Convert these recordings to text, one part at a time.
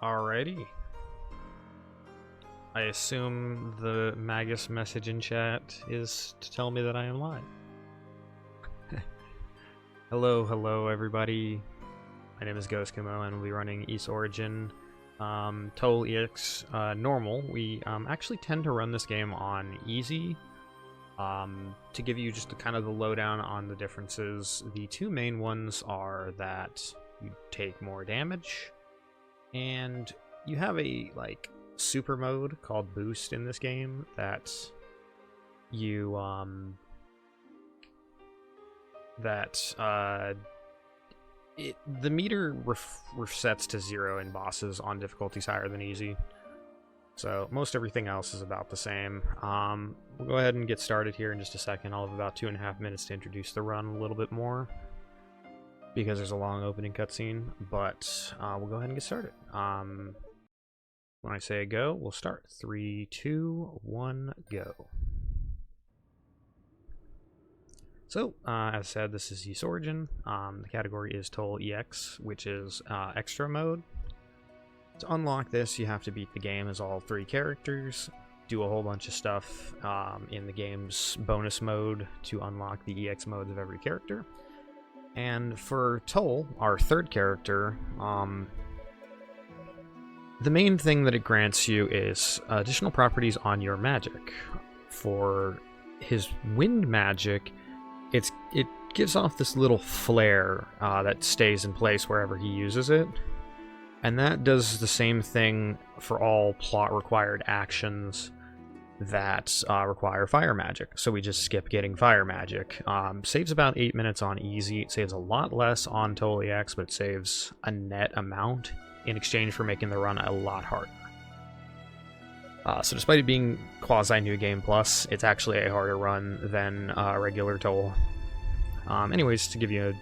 Alrighty. I assume the Magus message in chat is to tell me that I am live. Hello everybody. My name is Ghostkumo and we'll be running East Origin Toal EX normal. We actually tend to run this game on easy. To give you just kind of the lowdown on the differences, the two main ones are that you take more damage, and you have a super mode called Boost in this game that you the meter resets to 0 in bosses on difficulties higher than easy. So most everything else is about the same. We'll go ahead and get started here in just a second. I'll have about 2.5 minutes to introduce the run a little bit more, because there's a long opening cutscene, but we'll go ahead and get started. When I say go, we'll start. 3, 2, 1, go. So, as said, this is East Origin. The category is Toal EX, which is extra mode. To unlock this, you have to beat the game as all 3 characters, do a whole bunch of stuff in the game's bonus mode to unlock the EX modes of every character. And for Toal, our 3rd character, the main thing that it grants you is additional properties on your magic. For his wind magic, it gives off this little flare that stays in place wherever he uses it. And that does the same thing for all plot-required actions that require fire magic. So we just skip getting fire magic. Saves about 8 minutes on easy. It saves a lot less on Toal EX, but it saves a net amount in exchange for making the run a lot harder. So despite it being quasi-New Game Plus, it's actually a harder run than regular Toal. Anyways, to give you a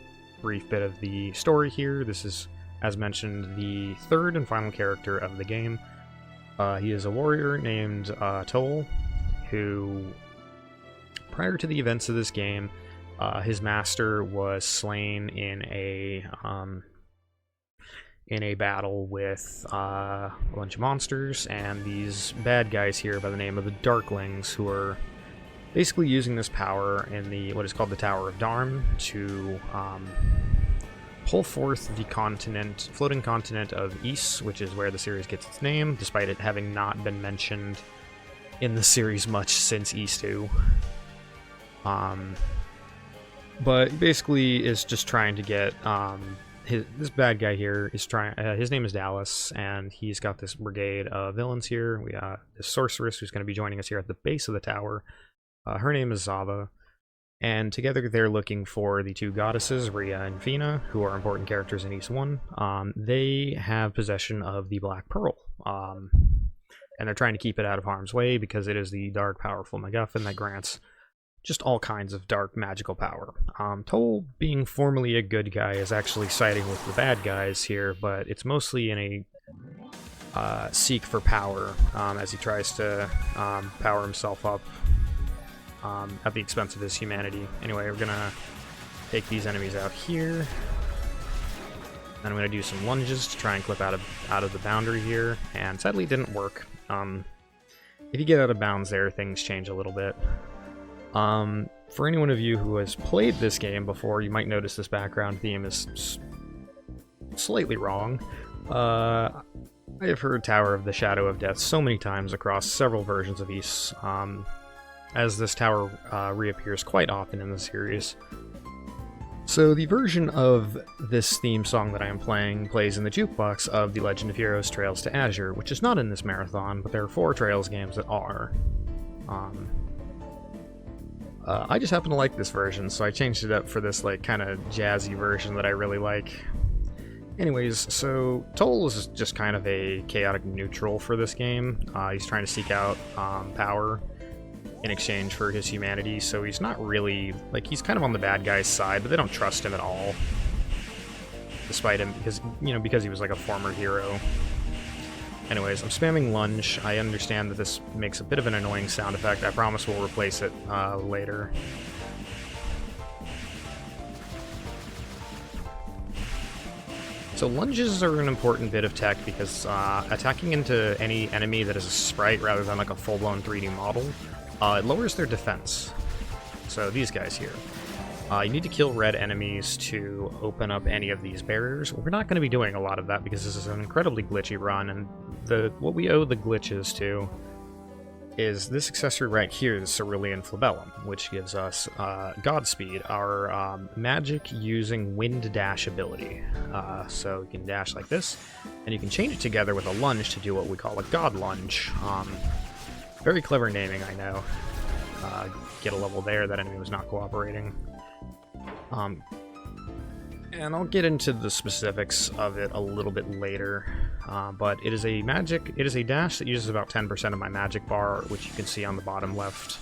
brief bit of the story here, this is, as mentioned, the 3rd and final character of the game. He is a warrior named Toal, who, prior to the events of this game, his master was slain in a battle with a bunch of monsters, and these bad guys here by the name of the Darklings, who are basically using this power in what is called the Tower of Dharm to pull forth the floating continent of Ys, which is where the series gets its name, despite it having not been mentioned in the series much since Ys 2. But basically is just trying to get this bad guy here is trying. His name is Dallas, and he's got this brigade of villains here. We got this sorceress who's going to be joining us here at the base of the tower. Her name is Zava, and together they're looking for the 2 goddesses, Rhea and Fina, who are important characters in East 1. They have possession of the Black Pearl, and they're trying to keep it out of harm's way because it is the dark, powerful MacGuffin that grants just all kinds of dark magical power. Toal, being formerly a good guy, is actually siding with the bad guys here, but it's mostly in a seek for power as he tries to power himself up at the expense of his humanity. Anyway, we're gonna take these enemies out here. Then I'm gonna do some lunges to try and clip out of the boundary here, and sadly it didn't work. If you get out of bounds there, things change a little bit. For anyone of you who has played this game before, you might notice this background theme is slightly wrong. I have heard Tower of the Shadow of Death so many times across several versions of Ys, as this tower reappears quite often in the series. So the version of this theme song that I am playing plays in the jukebox of The Legend of Heroes Trails to Azure, which is not in this marathon, but there are 4 Trails games that are. I just happen to like this version, so I changed it up for this kind of jazzy version that I really like. Anyways, so Toal is just kind of a chaotic neutral for this game. He's trying to seek out power in exchange for his humanity, so he's not really, he's kind of on the bad guy's side, but they don't trust him at all. Despite him, because he was a former hero. Anyways, I'm spamming lunge. I understand that this makes a bit of an annoying sound effect. I promise we'll replace it later. So lunges are an important bit of tech because attacking into any enemy that is a sprite rather than like a full-blown 3D model, it lowers their defense. So these guys here. You need to kill red enemies to open up any of these barriers. We're not going to be doing a lot of that because this is an incredibly glitchy run, and what we owe the glitches to is this accessory right here, the Cerulean Flabellum, which gives us Godspeed, our magic using wind dash ability. So you can dash like this, and you can change it together with a lunge to do what we call a God Lunge. Very clever naming, I know. Get a level there, that enemy was not cooperating. And I'll get into the specifics of it a little bit later, but it is a dash that uses about 10% of my magic bar, which you can see on the bottom left.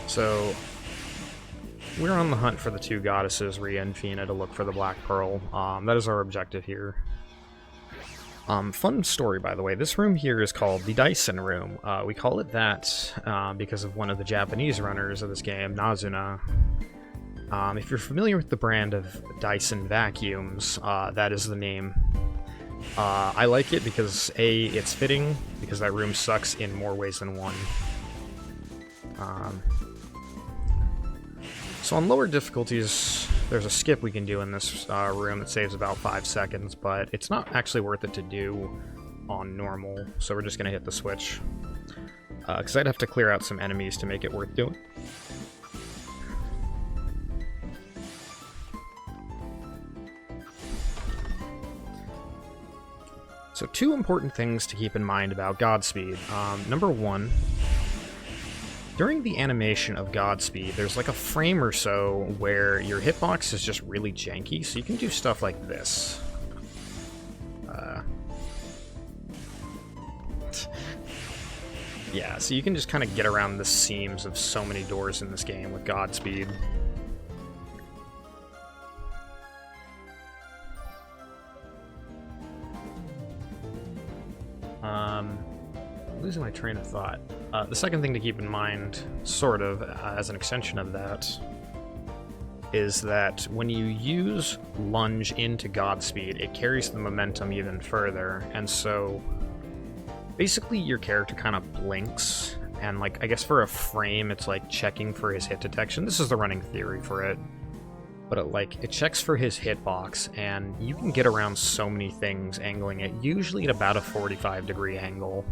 So, we're on the hunt for the two goddesses, Rhea and Fina, to look for the Black Pearl. That is our objective here. Fun story, by the way, this room here is called the Dyson Room. We call it that because of one of the Japanese runners of this game, Nazuna. If you're familiar with the brand of Dyson vacuums, that is the name. I like it because, A, it's fitting, because that room sucks in more ways than one. So on lower difficulties, there's a skip we can do in this room that saves about 5 seconds, but it's not actually worth it to do on normal, so we're just going to hit the switch. Because I'd have to clear out some enemies to make it worth doing. So 2 important things to keep in mind about Godspeed. Number 1, during the animation of Godspeed, there's like a frame or so where your hitbox is just really janky, so you can do stuff like this. Yeah, so you can just kind of get around the seams of so many doors in this game with Godspeed. Losing my train of thought. The second thing to keep in mind, sort of, as an extension of that, is that when you use lunge into Godspeed, it carries the momentum even further, and so basically your character kind of blinks, and like, I guess for a frame, it's like checking for his hit detection. This is the running theory for it. But it checks for his hitbox, and you can get around so many things angling it, usually at about a 45-degree angle.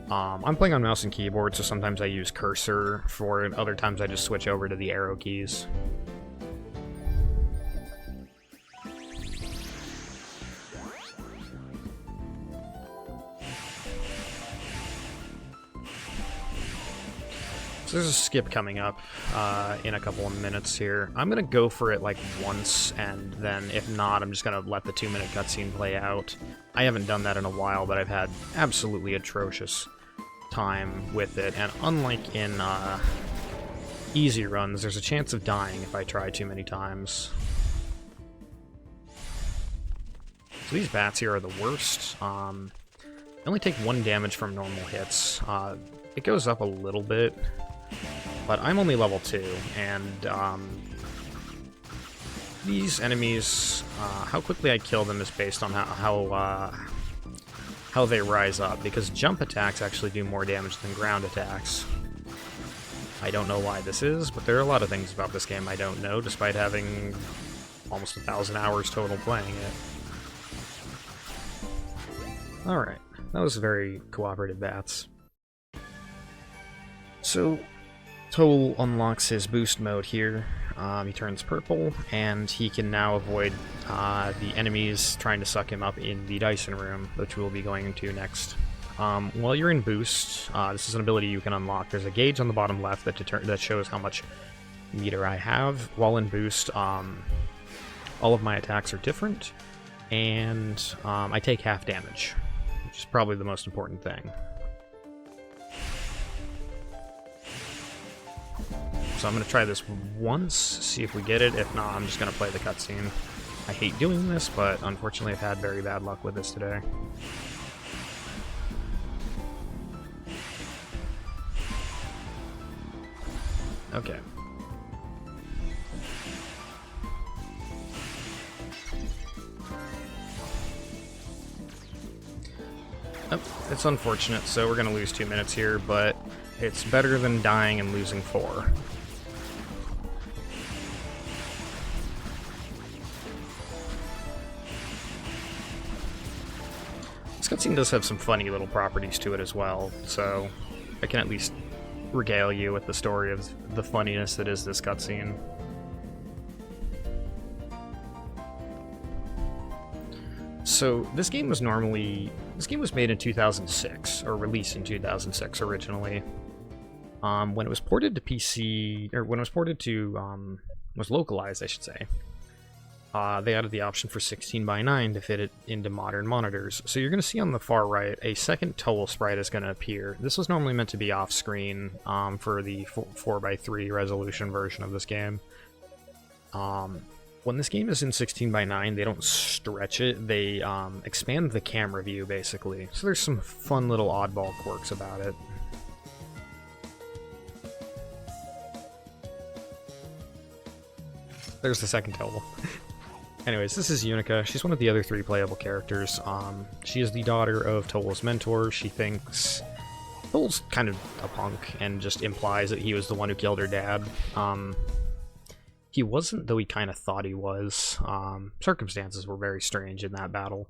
I'm playing on mouse and keyboard, so sometimes I use cursor for it, other times I just switch over to the arrow keys. So there's a skip coming up in a couple of minutes here. I'm going to go for it like once, and then if not, I'm just going to let the 2-minute cutscene play out. I haven't done that in a while, but I've had absolutely atrocious time with it, and unlike in easy runs, there's a chance of dying if I try too many times. So these bats here are the worst. They only take 1 damage from normal hits. It goes up a little bit, but I'm only level 2, and these enemies, how quickly I kill them is based on how they rise up, because jump attacks actually do more damage than ground attacks. I don't know why this is, but there are a lot of things about this game I don't know, despite having almost 1,000 hours total playing it. Alright, that was very cooperative bats. So, Toal unlocks his boost mode here. He turns purple, and he can now avoid the enemies trying to suck him up in the Dyson Room, which we'll be going into next. While you're in boost, this is an ability you can unlock. There's a gauge on the bottom left that shows how much meter I have. While in boost, all of my attacks are different, and I take half damage, which is probably the most important thing. So I'm going to try this once, see if we get it. If not, I'm just going to play the cutscene. I hate doing this, but unfortunately I've had very bad luck with this today. Okay. Oh, it's unfortunate, so we're going to lose 2 minutes here, but it's better than dying and losing 4. This cutscene does have some funny little properties to it as well, so I can at least regale you with the story of the funniness that is this cutscene. So this game was made in 2006, or released in 2006 originally. When it was ported to PC, or when it was ported to, was localized, I should say, they added the option for 16:9 to fit it into modern monitors. So you're going to see on the far right, a second Toal sprite is going to appear. This was normally meant to be off-screen for the 4:3 resolution version of this game. When this game is in 16:9, they don't stretch it, they expand the camera view, basically. So there's some fun little oddball quirks about it. There's the second Toal. Anyways, this is Unica. She's one of the other 3 playable characters. She is the daughter of Toal's mentor. She thinks Toal's kind of a punk and just implies that he was the one who killed her dad. He wasn't, though he kind of thought he was. Circumstances were very strange in that battle.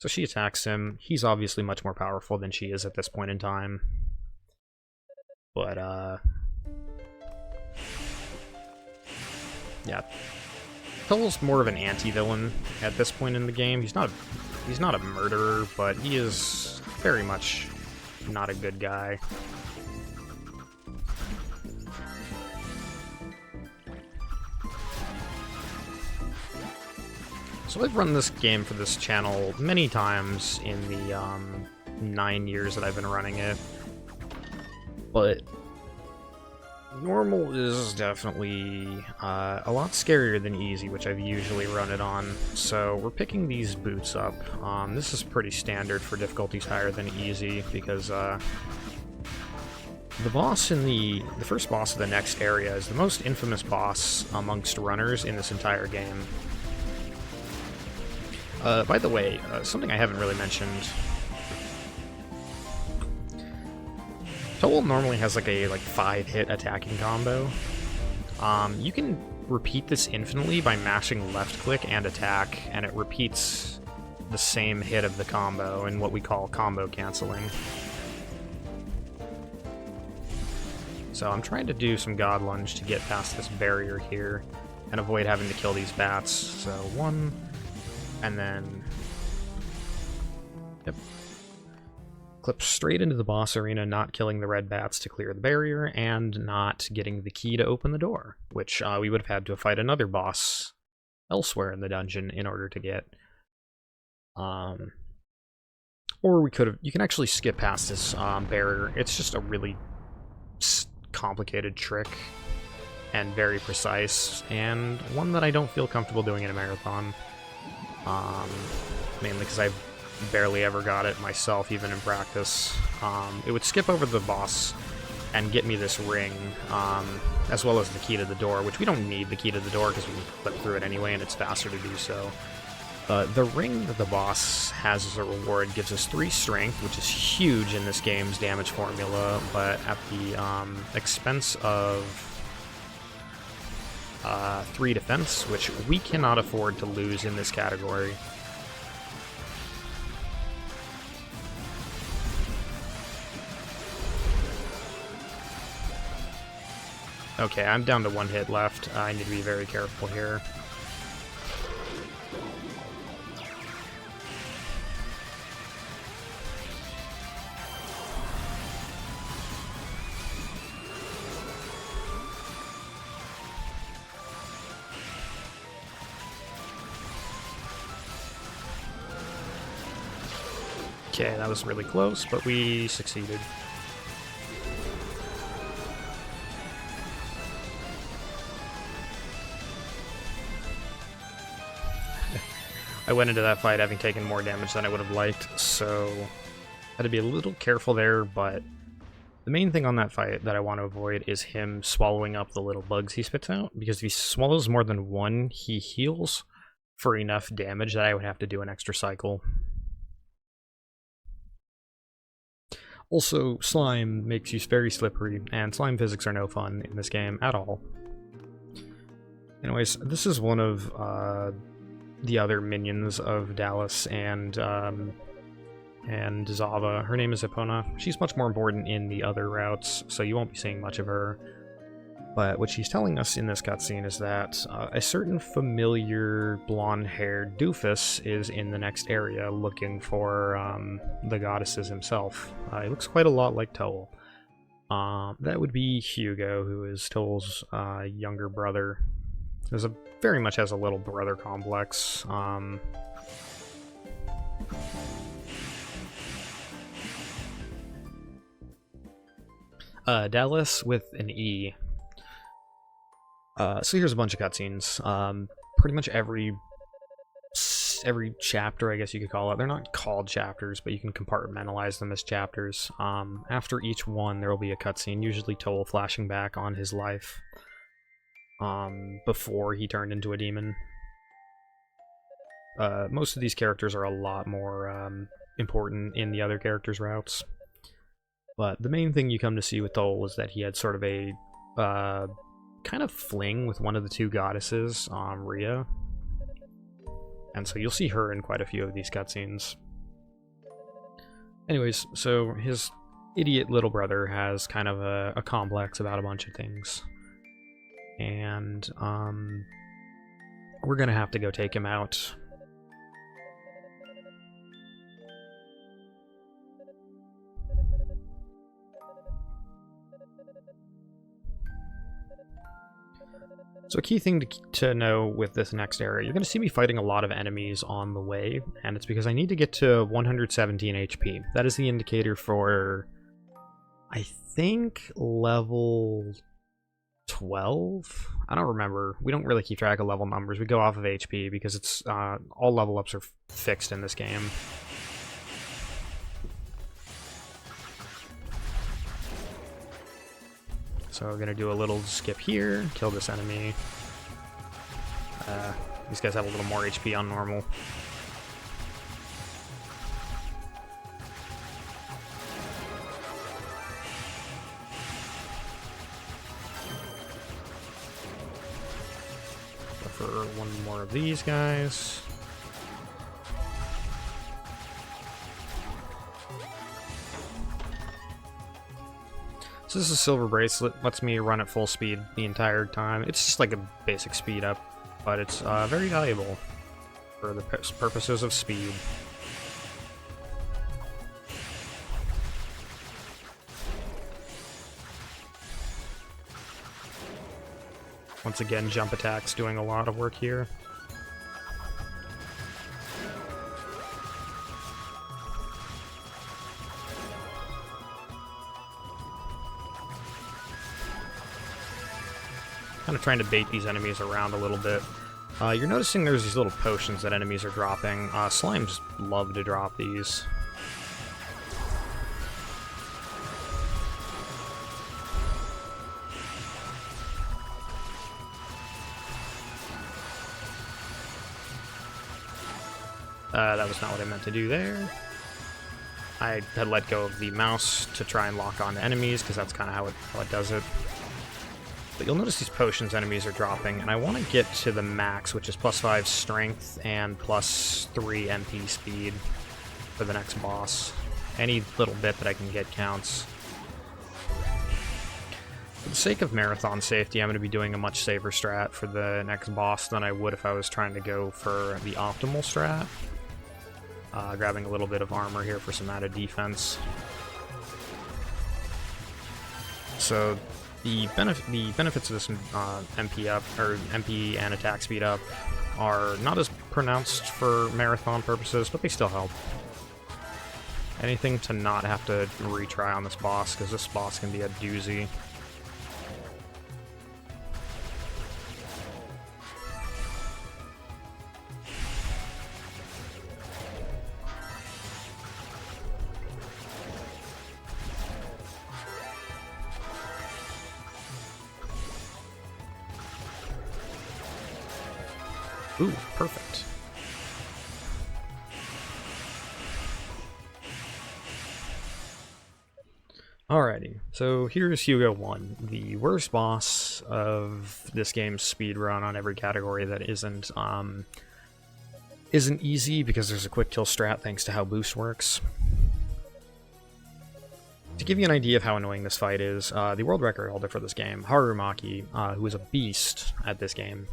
So she attacks him. He's obviously much more powerful than she is at this point in time. But, yeah. Toal's more of an anti-villain at this point in the game. He's not a murderer, but he is very much not a good guy. So I've run this game for this channel many times in the 9 years that I've been running it, but normal is definitely a lot scarier than easy, which I've usually run it on. So we're picking these boots up. This is pretty standard for difficulties higher than easy, because the boss in the first boss of the next area is the most infamous boss amongst runners in this entire game. By the way, something I haven't really mentioned. Toal normally has like a 5-hit attacking combo. You can repeat this infinitely by mashing left click and attack, and it repeats the same hit of the combo in what we call combo canceling. So I'm trying to do some God Lunge to get past this barrier here and avoid having to kill these bats. So 1, and then... Yep. Clip straight into the boss arena, not killing the red bats to clear the barrier, and not getting the key to open the door, which we would have had to fight another boss elsewhere in the dungeon in order to get. Or we could have... You can actually skip past this barrier. It's just a really complicated trick, and very precise, and one that I don't feel comfortable doing in a marathon. Mainly because I've barely ever got it myself, even in practice. It would skip over the boss and get me this ring, as well as the key to the door, which we don't need the key to the door because we can clip through it anyway, and it's faster to do so. The ring that the boss has as a reward gives us 3 strength, which is huge in this game's damage formula, but at the expense of 3 defense, which we cannot afford to lose in this category. Okay, I'm down to 1 hit left. I need to be very careful here. Okay, that was really close, but we succeeded. I went into that fight having taken more damage than I would have liked, so had to be a little careful there, but the main thing on that fight that I want to avoid is him swallowing up the little bugs he spits out, because if he swallows more than 1, he heals for enough damage that I would have to do an extra cycle. Also, slime makes you very slippery, and slime physics are no fun in this game at all. Anyways, this is one of the other minions of Dallas and Zava. Her name is Epona. She's much more important in the other routes, so you won't be seeing much of her. But what she's telling us in this cutscene is that a certain familiar blonde-haired doofus is in the next area looking for the goddesses himself. He looks quite a lot like Toal. That would be Hugo, who is Toal's younger brother. Very much has a little brother complex. Dallas with an E. So here's a bunch of cutscenes. Pretty much every chapter, I guess you could call it. They're not called chapters, but you can compartmentalize them as chapters. After each one, there will be a cutscene, usually Toal flashing back on his life before he turned into a demon. Most of these characters are a lot more important in the other characters' routes. But the main thing you come to see with Toal is that he had sort of a kind of fling with one of the two goddesses, Rhea. And so you'll see her in quite a few of these cutscenes. Anyways, so his idiot little brother has kind of a complex about a bunch of things. And we're gonna have to go take him out. So a key thing to know with this next area, you're going to see me fighting a lot of enemies on the way, and it's because I need to get to 117 HP. That is the indicator for, I think, level 12? I don't remember. We don't really keep track of level numbers. We go off of HP because it's all level ups are fixed in this game. So we're gonna do a little skip here, kill this enemy. These guys have a little more HP on normal. Go for one more of these guys. So this is a silver bracelet, lets me run at full speed the entire time. It's just like a basic speed up, but it's very valuable for the purposes of speed. Once again, jump attacks doing a lot of work here. Kind of trying to bait these enemies around a little bit. You're noticing there's these little potions that enemies are dropping. Slimes love to drop these. That was not what I meant to do there. I had let go of the mouse to try and lock on to enemies, because that's kind of how it does it. But you'll notice these potions enemies are dropping, and I want to get to the max, which is +5 strength and +3 MP speed for the next boss. Any little bit that I can get counts. For the sake of marathon safety, I'm going to be doing a much safer strat for the next boss than I would if I was trying to go for the optimal strat. Grabbing a little bit of armor here for some added defense. So the benefits of this MP up, or MP and attack speed up, are not as pronounced for marathon purposes, but they still help. Anything to not have to retry on this boss, because this boss can be a doozy. Ooh, perfect. Alrighty, so here's Hugo 1, the worst boss of this game's speedrun on every category that isn't easy because there's a quick kill strat thanks to how boost works. To give you an idea of how annoying this fight is, the world record holder for this game, Harumaki, who is a beast at this game,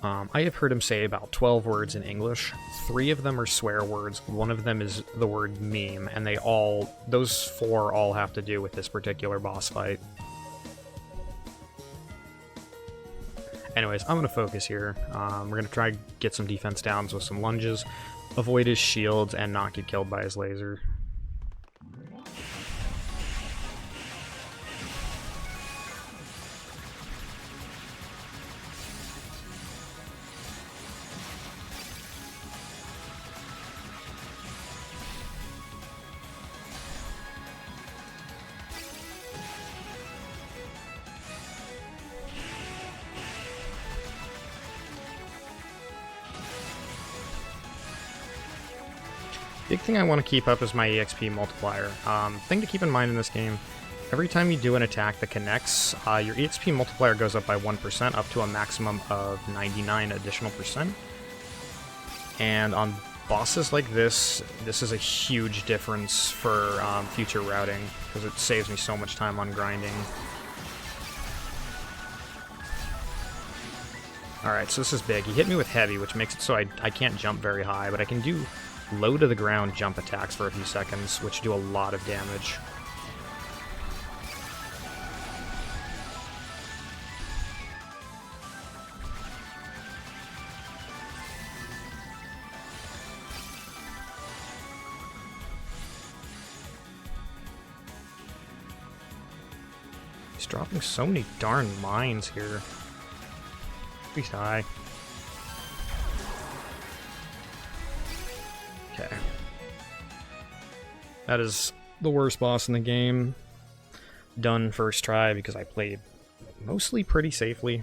I have heard him say about 12 words in English. 3 of them are swear words, 1 of them is the word meme, and those 4 all have to do with this particular boss fight. Anyways, I'm going to focus here. We're going to try to get some defense downs with some lunges, avoid his shields, and not get killed by his laser. Big thing I want to keep up is my EXP multiplier. Thing to keep in mind in this game, every time you do an attack that connects, your EXP multiplier goes up by 1% up to a maximum of 99 additional percent. And on bosses like this is a huge difference for future routing, because it saves me so much time on grinding. Alright, so this is big. He hit me with heavy, which makes it so I can't jump very high, but I can do low to the ground jump attacks for a few seconds, which do a lot of damage. He's dropping so many darn mines here. Please die. Okay. That is the worst boss in the game. Done first try because I played mostly pretty safely.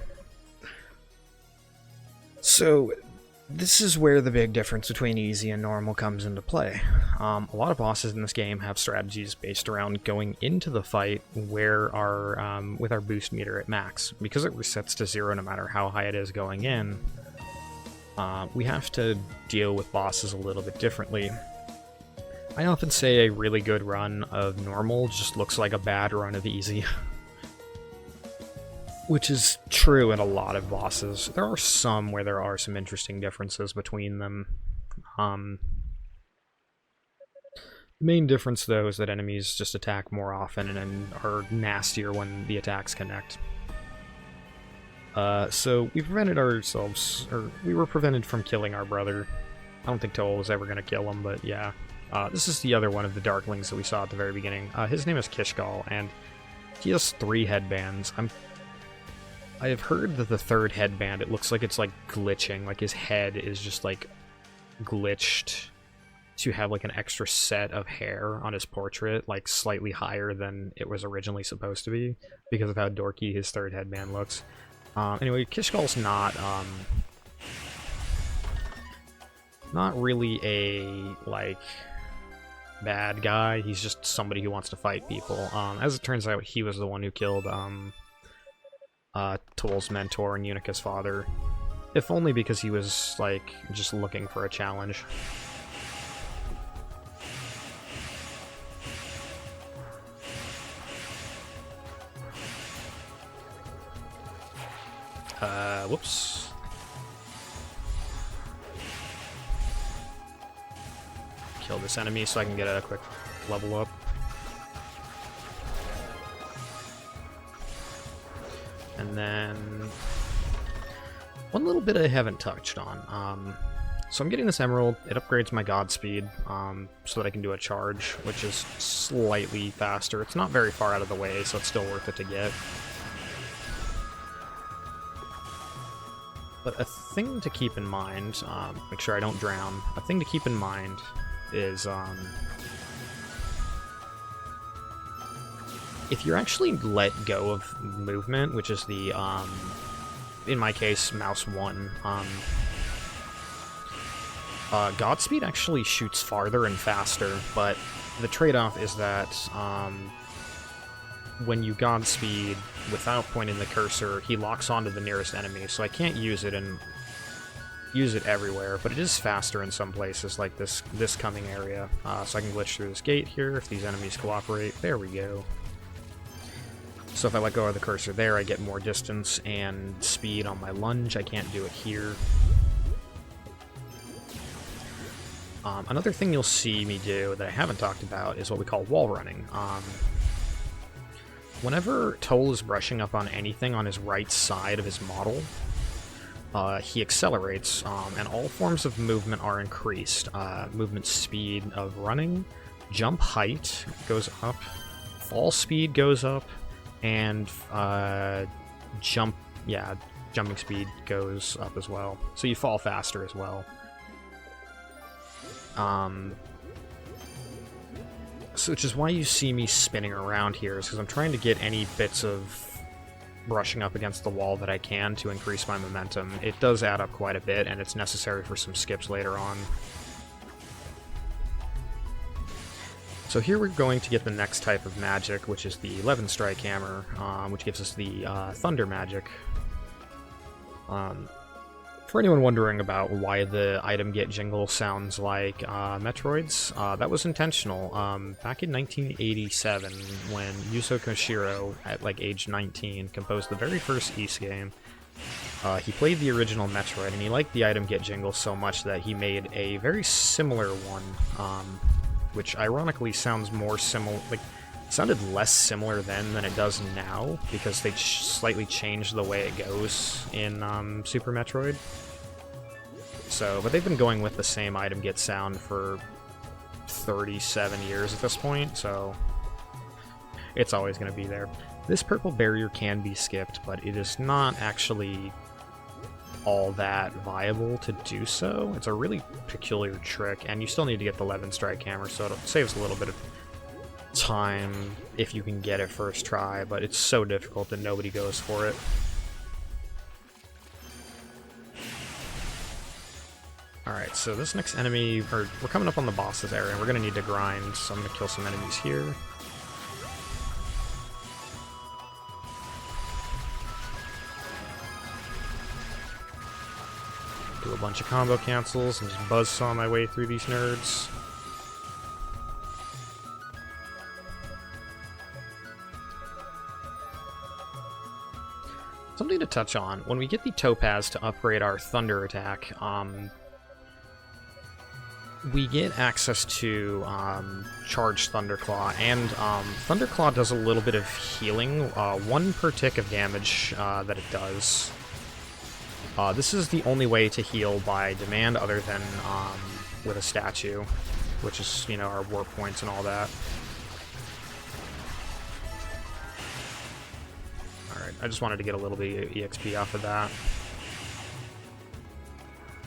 So, this is where the big difference between easy and normal comes into play. A lot of bosses in this game have strategies based around going into the fight where with our boost meter at max. Because it resets to 0 no matter how high it is going in, we have to deal with bosses a little bit differently. I often say a really good run of normal just looks like a bad run of easy. Which is true in a lot of bosses. There are some where there are some interesting differences between them. The main difference, though, is that enemies just attack more often and are nastier when the attacks connect. So we prevented ourselves, or we were prevented from killing our brother. I don't think Toal was ever going to kill him, but yeah. This is the other one of the Darklings that we saw at the very beginning. His name is Kishgal, and he has 3 headbands. I have heard that the 3rd headband, it looks like it's like glitching, like his head is just like glitched to have like an extra set of hair on his portrait, like slightly higher than it was originally supposed to be, because of how dorky his 3rd headband looks. Anyway, Kishgal's not really a, like, bad guy. He's just somebody who wants to fight people. As it turns out, he was the one who killed, Toal's mentor and Unica's father. If only because he was, like, just looking for a challenge. Whoops. Kill this enemy so I can get a quick level up. And then one little bit I haven't touched on. So I'm getting this emerald. It upgrades my Godspeed so that I can do a charge, which is slightly faster. It's not very far out of the way, so it's still worth it to get. But a thing to keep in mind, make sure I don't drown, a thing to keep in mind is if you're actually let go of movement, which is the, in my case, mouse 1, Godspeed actually shoots farther and faster, but the trade-off is that when you Godspeed without pointing the cursor, he locks onto the nearest enemy, so I can't use it everywhere, but it is faster in some places, like this coming area. So I can glitch through this gate here if these enemies cooperate. There we go. So if I let go of the cursor there, I get more distance and speed on my lunge. I can't do it here. Another thing you'll see me do that I haven't talked about is what we call wall running. Whenever Toal is brushing up on anything on his right side of his model, he accelerates, and all forms of movement are increased. Movement speed of running, jump height goes up, fall speed goes up, and jumping speed goes up as well. So you fall faster as well. So which is why you see me spinning around here, is because I'm trying to get any bits of brushing up against the wall that I can to increase my momentum. It does add up quite a bit, and it's necessary for some skips later on. So here we're going to get the next type of magic, which is the 11 Strike Hammer, which gives us the Thunder magic. For anyone wondering about why the item get jingle sounds like Metroid's, that was intentional. Back in 1987, when Yuzo Koshiro, at like age 19, composed the very first Ys game, he played the original Metroid, and he liked the item get jingle so much that he made a very similar one, which ironically sounds more similar, like, sounded less similar then than it does now, because they slightly changed the way it goes in Super Metroid. So, but they've been going with the same item get sound for 37 years at this point, so it's always going to be there. This purple barrier can be skipped, but it is not actually all that viable to do so. It's a really peculiar trick, and you still need to get the 11 Strike Hammer, so it saves a little bit of time if you can get it first try, but it's so difficult that nobody goes for it. Alright, so this next enemy, we're coming up on the boss's area, and we're going to need to grind, so I'm going to kill some enemies here. Do a bunch of combo cancels and just buzzsaw my way through these nerds. Something to touch on, when we get the Topaz to upgrade our Thunder attack, we get access to Charged Thunderclaw, and Thunderclaw does a little bit of healing, 1 per tick of damage that it does. This is the only way to heal by demand other than with a statue, which is, you know, our warp points and all that. Alright, I just wanted to get a little bit of EXP off of that.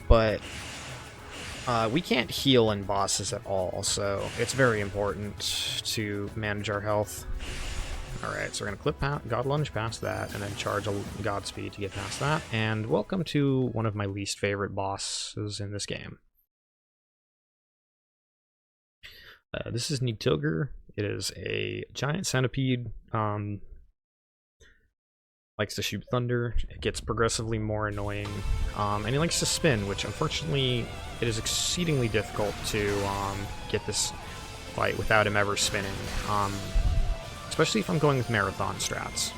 But we can't heal in bosses at all, so it's very important to manage our health. Alright, so we're going to God Lunge past that, and then charge a Godspeed to get past that, and welcome to one of my least favorite bosses in this game. This is Nidtilger. It is a giant centipede, likes to shoot thunder, it gets progressively more annoying, and he likes to spin, which unfortunately it is exceedingly difficult to get this fight without him ever spinning, especially if I'm going with marathon strats.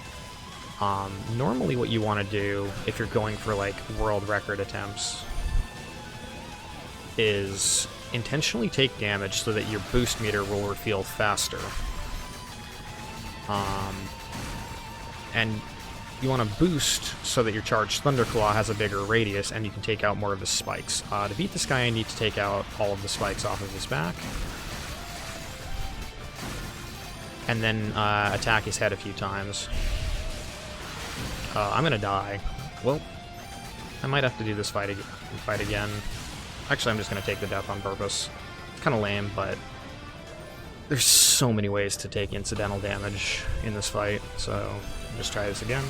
Normally what you want to do, if you're going for like world record attempts, is intentionally take damage so that your boost meter will refill faster. And you want to boost so that your Charged Thunderclaw has a bigger radius and you can take out more of his spikes. To beat this guy, I need to take out all of the spikes off of his back, and then attack his head a few times. I'm gonna die. Well, I might have to do this fight again. Actually, I'm just gonna take the death on purpose. It's kind of lame, but there's so many ways to take incidental damage in this fight, so I'll just try this again.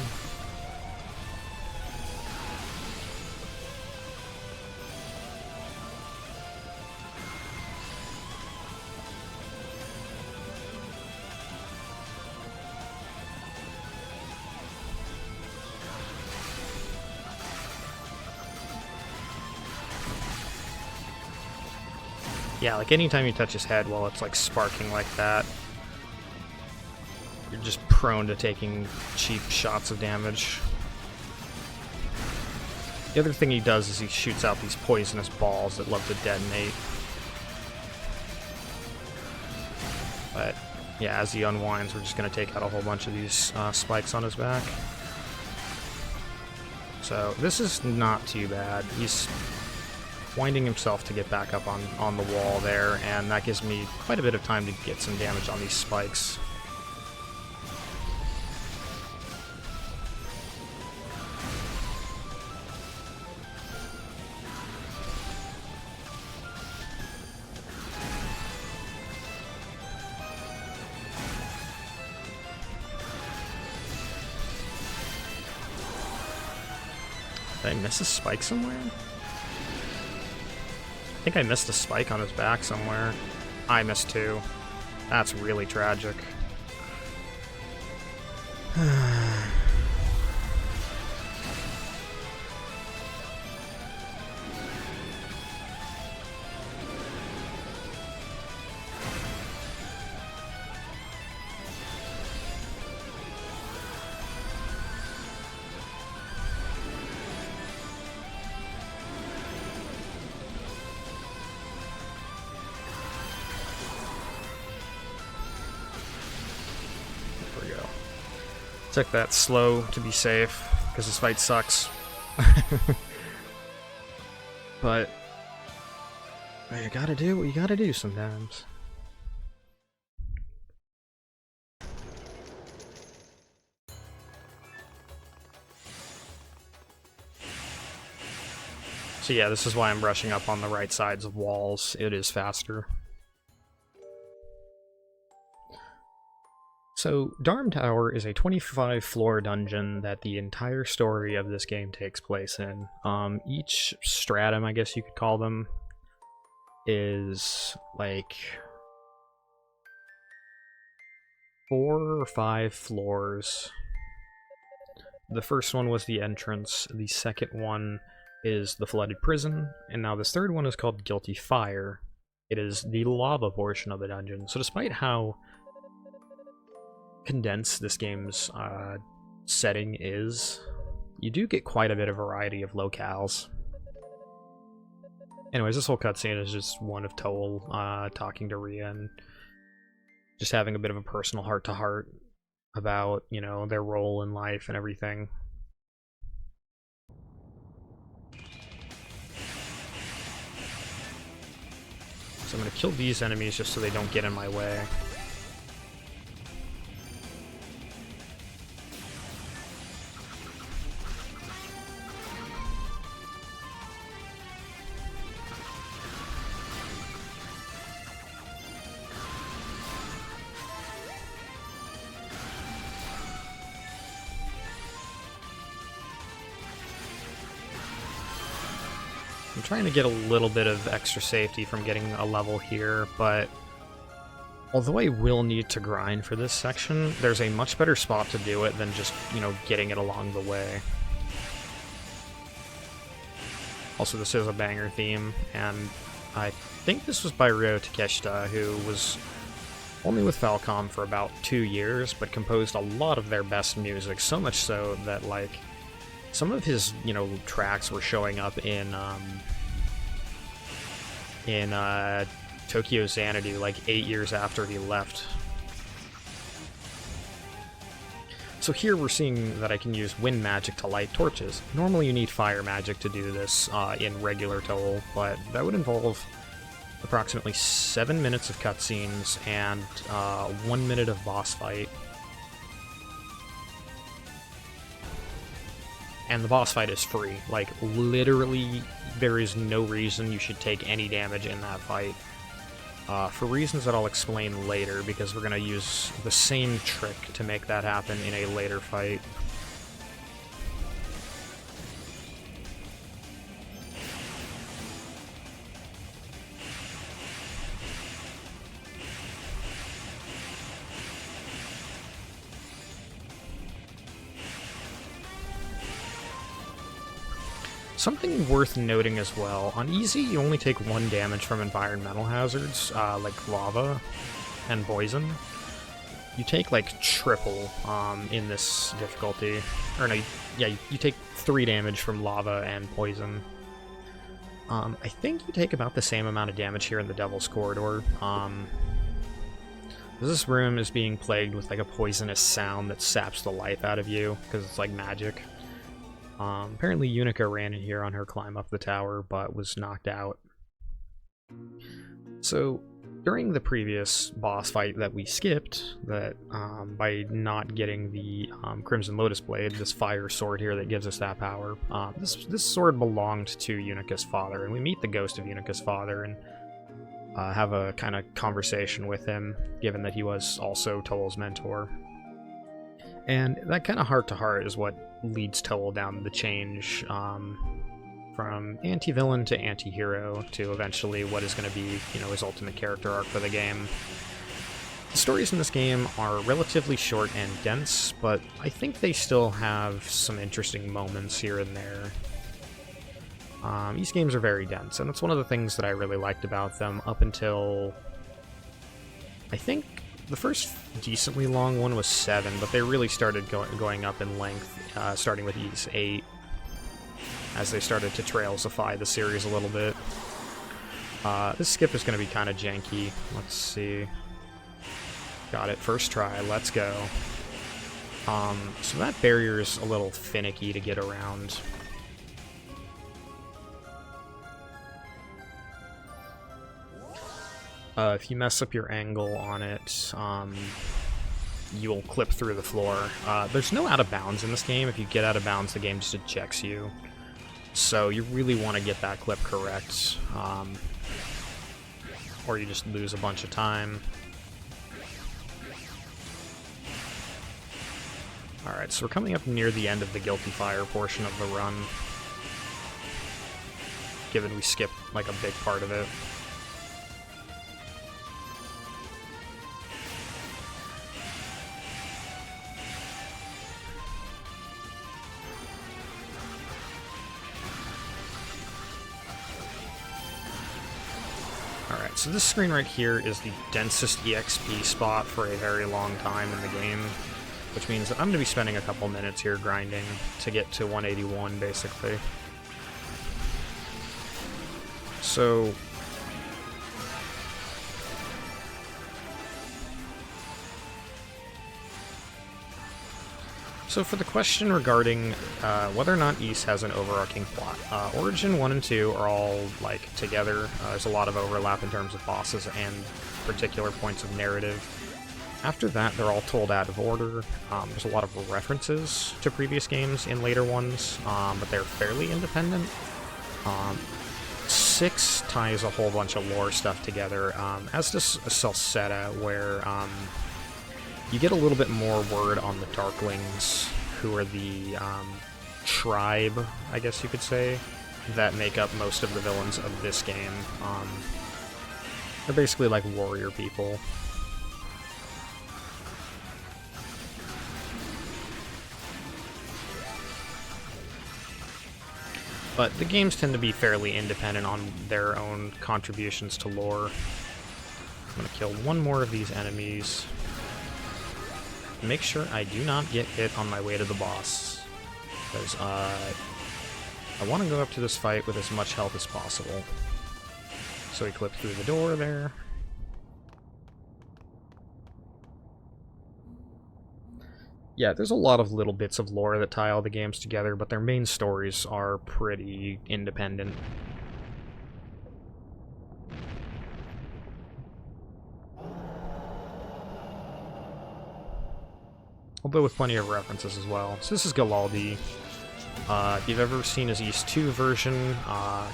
Yeah, like anytime you touch his head while it's like sparking like that, you're just prone to taking cheap shots of damage. The other thing he does is he shoots out these poisonous balls that love to detonate. But yeah, as he unwinds, we're just going to take out a whole bunch of these spikes on his back. So this is not too bad. He's winding himself to get back up on the wall there, and that gives me quite a bit of time to get some damage on these spikes. Did I miss a spike somewhere? I think I missed a spike on his back somewhere. I missed two. That's really tragic. Took that slow to be safe, because this fight sucks. But you gotta do what you gotta do sometimes. So yeah, this is why I'm rushing up on the right sides of walls. It is faster. So, Darm Tower is a 25-floor dungeon that the entire story of this game takes place in. Each stratum, I guess you could call them, is like 4 or 5 floors. The first one was the entrance, the second one is the flooded prison, and now this third one is called Guilty Fire. It is the lava portion of the dungeon. So despite how condensed this game's setting is, you do get quite a bit of variety of locales. Anyways, this whole cutscene is just one of Toal talking to Rhea and just having a bit of a personal heart-to-heart about, you know, their role in life and everything. So I'm going to kill these enemies just so they don't get in my way. I'm trying to get a little bit of extra safety from getting a level here, but although I will need to grind for this section, there's a much better spot to do it than just, you know, getting it along the way. Also, this is a banger theme, and I think this was by Ryo Takeshita, who was only with Falcom for about 2 years, but composed a lot of their best music, so much so that, like, some of his, you know, tracks were showing up in Tokyo Xanadu like 8 years after he left. So here we're seeing that I can use wind magic to light torches. Normally you need fire magic to do this in regular Toal, but that would involve approximately 7 minutes of cutscenes and 1 minute of boss fight. And the boss fight is free. Like, literally, there is no reason you should take any damage in that fight. For reasons that I'll explain later, because we're going to use the same trick to make that happen in a later fight. Something worth noting as well, on easy you only take 1 damage from environmental hazards, like lava and poison. You take like triple in this difficulty. Or no, yeah, you take 3 damage from lava and poison. I think you take about the same amount of damage here in the Devil's Corridor. This room is being plagued with like a poisonous sound that saps the life out of you, because it's like magic. Apparently Unica ran in here on her climb up the tower, but was knocked out. So, during the previous boss fight that we skipped, that by not getting the Crimson Lotus Blade, this fire sword here that gives us that power, this sword belonged to Unica's father, and we meet the ghost of Unica's father and have a kind of conversation with him, given that he was also Toal's mentor. And that kind of heart-to-heart is what leads Toal down the change from anti-villain to anti-hero to eventually what is going to be, you know, his ultimate character arc for the game. The stories in this game are relatively short and dense, but I think they still have some interesting moments here and there. These games are very dense, and that's one of the things that I really liked about them up until, I think, the first decently long one was 7, but they really started going up in length, starting with Ys 8, as they started to trailsify the series a little bit. This skip is going to be kind of janky. Let's see. Got it, first try, let's go. So that barrier's a little finicky to get around. If you mess up your angle on it, you'll clip through the floor. There's no out of bounds in this game. If you get out of bounds, the game just ejects you. So you really want to get that clip correct, or you just lose a bunch of time. Alright, so we're coming up near the end of the Guilty Fire portion of the run, given we skipped like a big part of it. Alright, so this screen right here is the densest EXP spot for a very long time in the game, which means that I'm going to be spending a couple minutes here grinding to get to 181, basically. So for the question regarding whether or not Ys has an overarching plot, Origin 1 and 2 are all, like, together. There's a lot of overlap in terms of bosses and particular points of narrative. After that, they're all told out of order. There's a lot of references to previous games in later ones, but they're fairly independent. 6 ties a whole bunch of lore stuff together, as does Celceta, where you get a little bit more word on the Darklings, who are the tribe, I guess you could say, that make up most of the villains of this game. They're basically like warrior people. But the games tend to be fairly independent on their own contributions to lore. I'm going to kill one more of these enemies. Make sure I do not get hit on my way to the boss, because I want to go up to this fight with as much health as possible. So we clip through the door there. Yeah, there's a lot of little bits of lore that tie all the games together, but their main stories are pretty independent. Although with plenty of references as well. So this is Galaldi. If you've ever seen his Ys 2 version,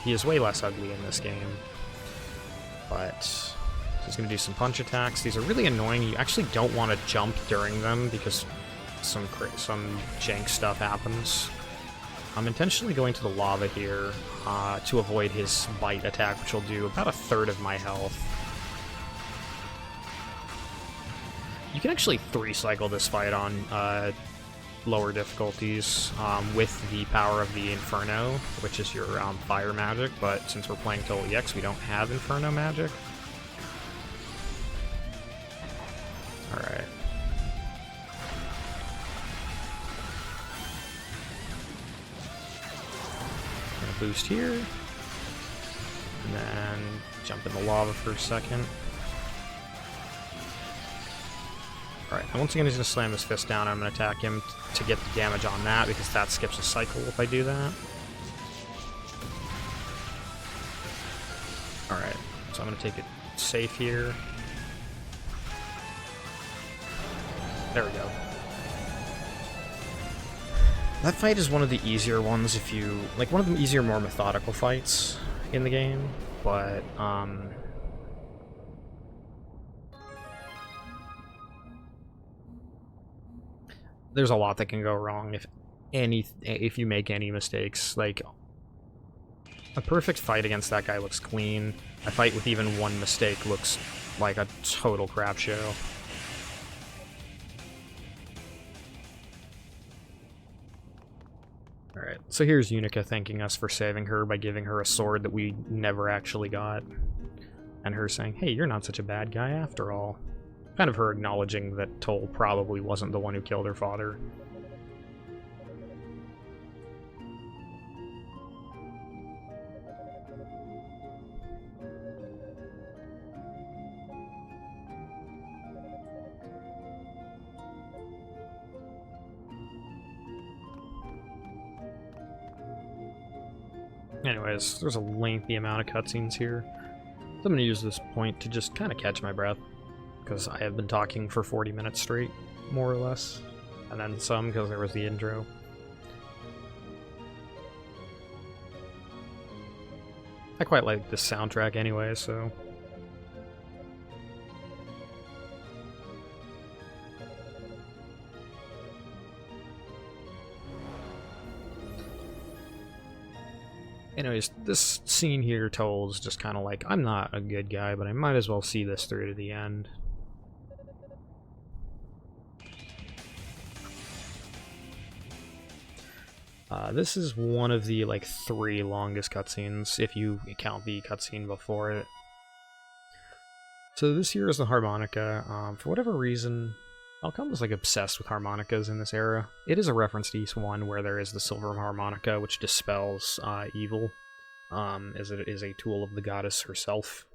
he is way less ugly in this game. But he's going to do some punch attacks. These are really annoying. You actually don't want to jump during them because some jank stuff happens. I'm intentionally going to the lava here to avoid his bite attack, which will do about a third of my health. You can actually 3-cycle this fight on lower difficulties with the power of the Inferno, which is your fire magic, but since we're playing Toal EX, we don't have Inferno magic. Alright. Gonna boost here. And then jump in the lava for a second. Alright, and once again he's going to slam his fist down. I'm going to attack him to get the damage on that, because that skips a cycle if I do that. Alright, so I'm going to take it safe here. There we go. That fight is one of the easier ones if you... like, one of the easier, more methodical fights in the game, but, there's a lot that can go wrong if you make any mistakes. Like, a perfect fight against that guy looks clean. A fight with even one mistake looks like a total crap show. Alright, so here's Unica thanking us for saving her by giving her a sword that we never actually got. And her saying, hey, you're not such a bad guy after all. Kind of her acknowledging that Toal probably wasn't the one who killed her father. Anyways, there's a lengthy amount of cutscenes here. So I'm going to use this point to just kind of catch my breath, because I have been talking for 40 minutes straight, more or less. And then some, because there was the intro. I quite like this soundtrack anyway, so... Anyways, this scene here Toal's just kind of like, I'm not a good guy, but I might as well see this through to the end. This is one of the, like, 3 longest cutscenes, if you count the cutscene before it. So this here is the harmonica. For whatever reason, Falcom was, like, obsessed with harmonicas in this era. It is a reference to East 1, where there is the silver harmonica, which dispels evil, as it is a tool of the goddess herself.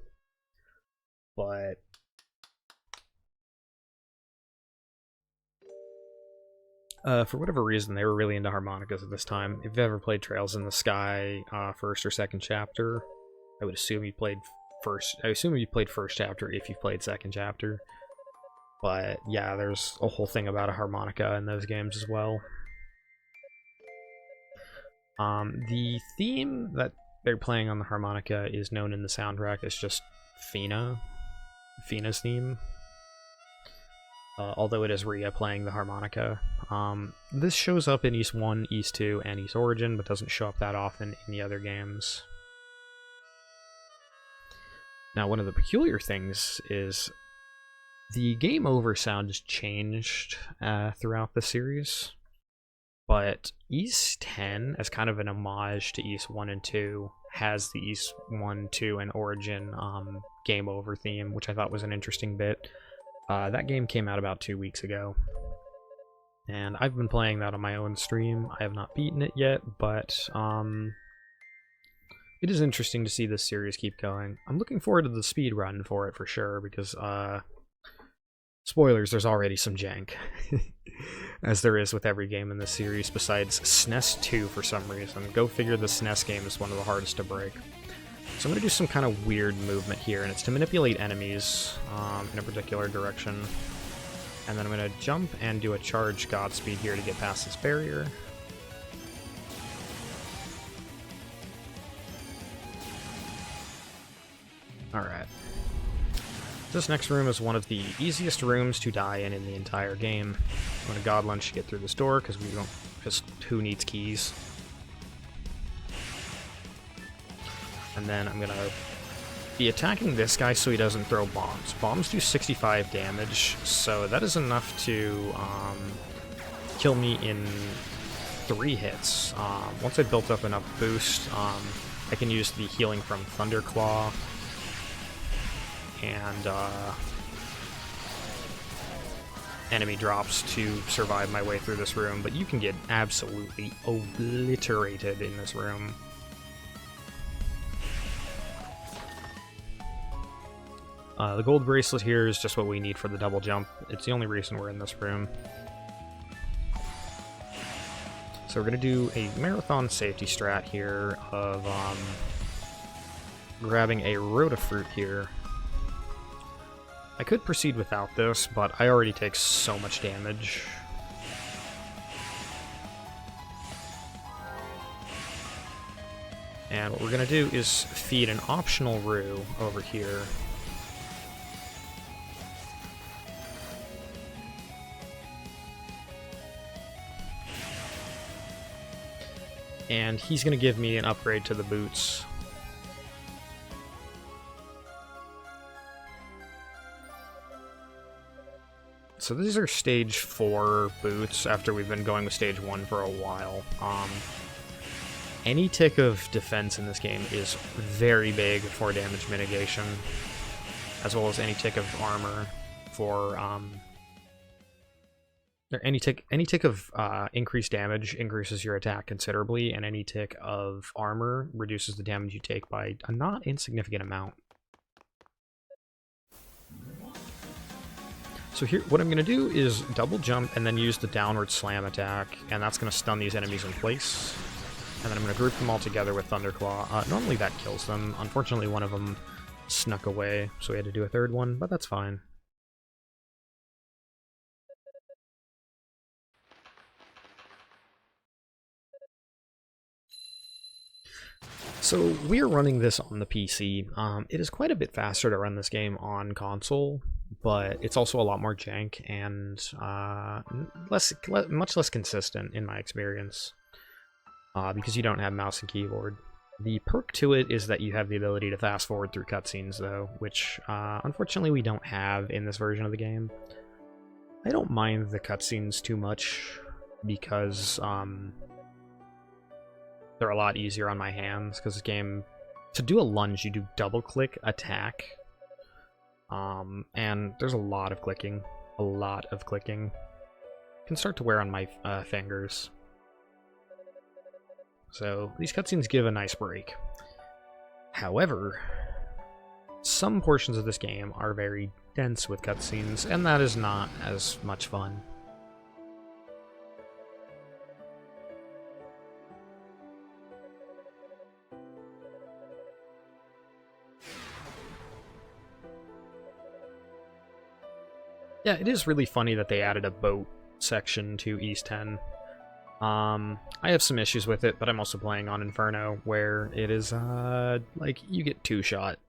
But... for whatever reason, they were really into harmonicas at this time. If you've ever played Trails in the Sky, first or second chapter, I would assume you played first. I assume you played first chapter if you played second chapter. But yeah, there's a whole thing about a harmonica in those games as well. The theme that they're playing on the harmonica is known in the soundtrack as just Fina's theme. Although it is Rhea playing the harmonica. This shows up in East 1, East 2, and East Origin, but doesn't show up that often in the other games. Now, one of the peculiar things is the game over sound has changed throughout the series, but East 10, as kind of an homage to East 1 and 2, has the East 1, 2, and Origin game over theme, which I thought was an interesting bit. That game came out about 2 weeks ago, and I've been playing that on my own stream. I have not beaten it yet, but it is interesting to see this series keep going. I'm looking forward to the speed run for it for sure, because spoilers, there's already some jank, as there is with every game in this series besides SNES 2 for some reason. Go figure, the SNES game is one of the hardest to break. So I'm going to do some kind of weird movement here, and it's to manipulate enemies in a particular direction. And then I'm going to jump and do a charge Godspeed here to get past this barrier. Alright. This next room is one of the easiest rooms to die in the entire game. I'm going to God Lunge to get through this door, because we don't... just who needs keys? And then I'm gonna be attacking this guy so he doesn't throw bombs. Bombs do 65 damage, so that is enough to kill me in 3 hits. Once I built up enough boost, I can use the healing from Thunderclaw and enemy drops to survive my way through this room, but you can get absolutely obliterated in this room. The gold bracelet here is just what we need for the double jump. It's the only reason we're in this room. So we're going to do a marathon safety strat here of grabbing a Rotafruit here. I could proceed without this, but I already take so much damage. And what we're going to do is feed an optional Roo over here. And he's going to give me an upgrade to the boots. So these are stage 4 boots after we've been going with stage 1 for a while. Any tick of defense in this game is very big for damage mitigation, as well as any tick of armor for any tick of increased damage increases your attack considerably, and any tick of armor reduces the damage you take by a not insignificant amount. So here, what I'm going to do is double jump and then use the downward slam attack, and that's going to stun these enemies in place. And then I'm going to group them all together with Thunderclaw. Normally that kills them. Unfortunately, one of them snuck away, so we had to do a third one, but that's fine. So we are running this on the PC. It is quite a bit faster to run this game on console, but it's also a lot more jank and much less consistent in my experience, because you don't have mouse and keyboard. The perk to it is that you have the ability to fast forward through cutscenes, though, which unfortunately we don't have in this version of the game. I don't mind the cutscenes too much because they're a lot easier on my hands, because this game, to do a lunge, you do double click attack, and there's a lot of clicking. It can start to wear on my fingers. So these cutscenes give a nice break. However, some portions of this game are very dense with cutscenes, and that is not as much fun. Yeah, it is really funny that they added a boat section to East 10. I have some issues with it, but I'm also playing on Inferno, where it is, like, you get 2-shot.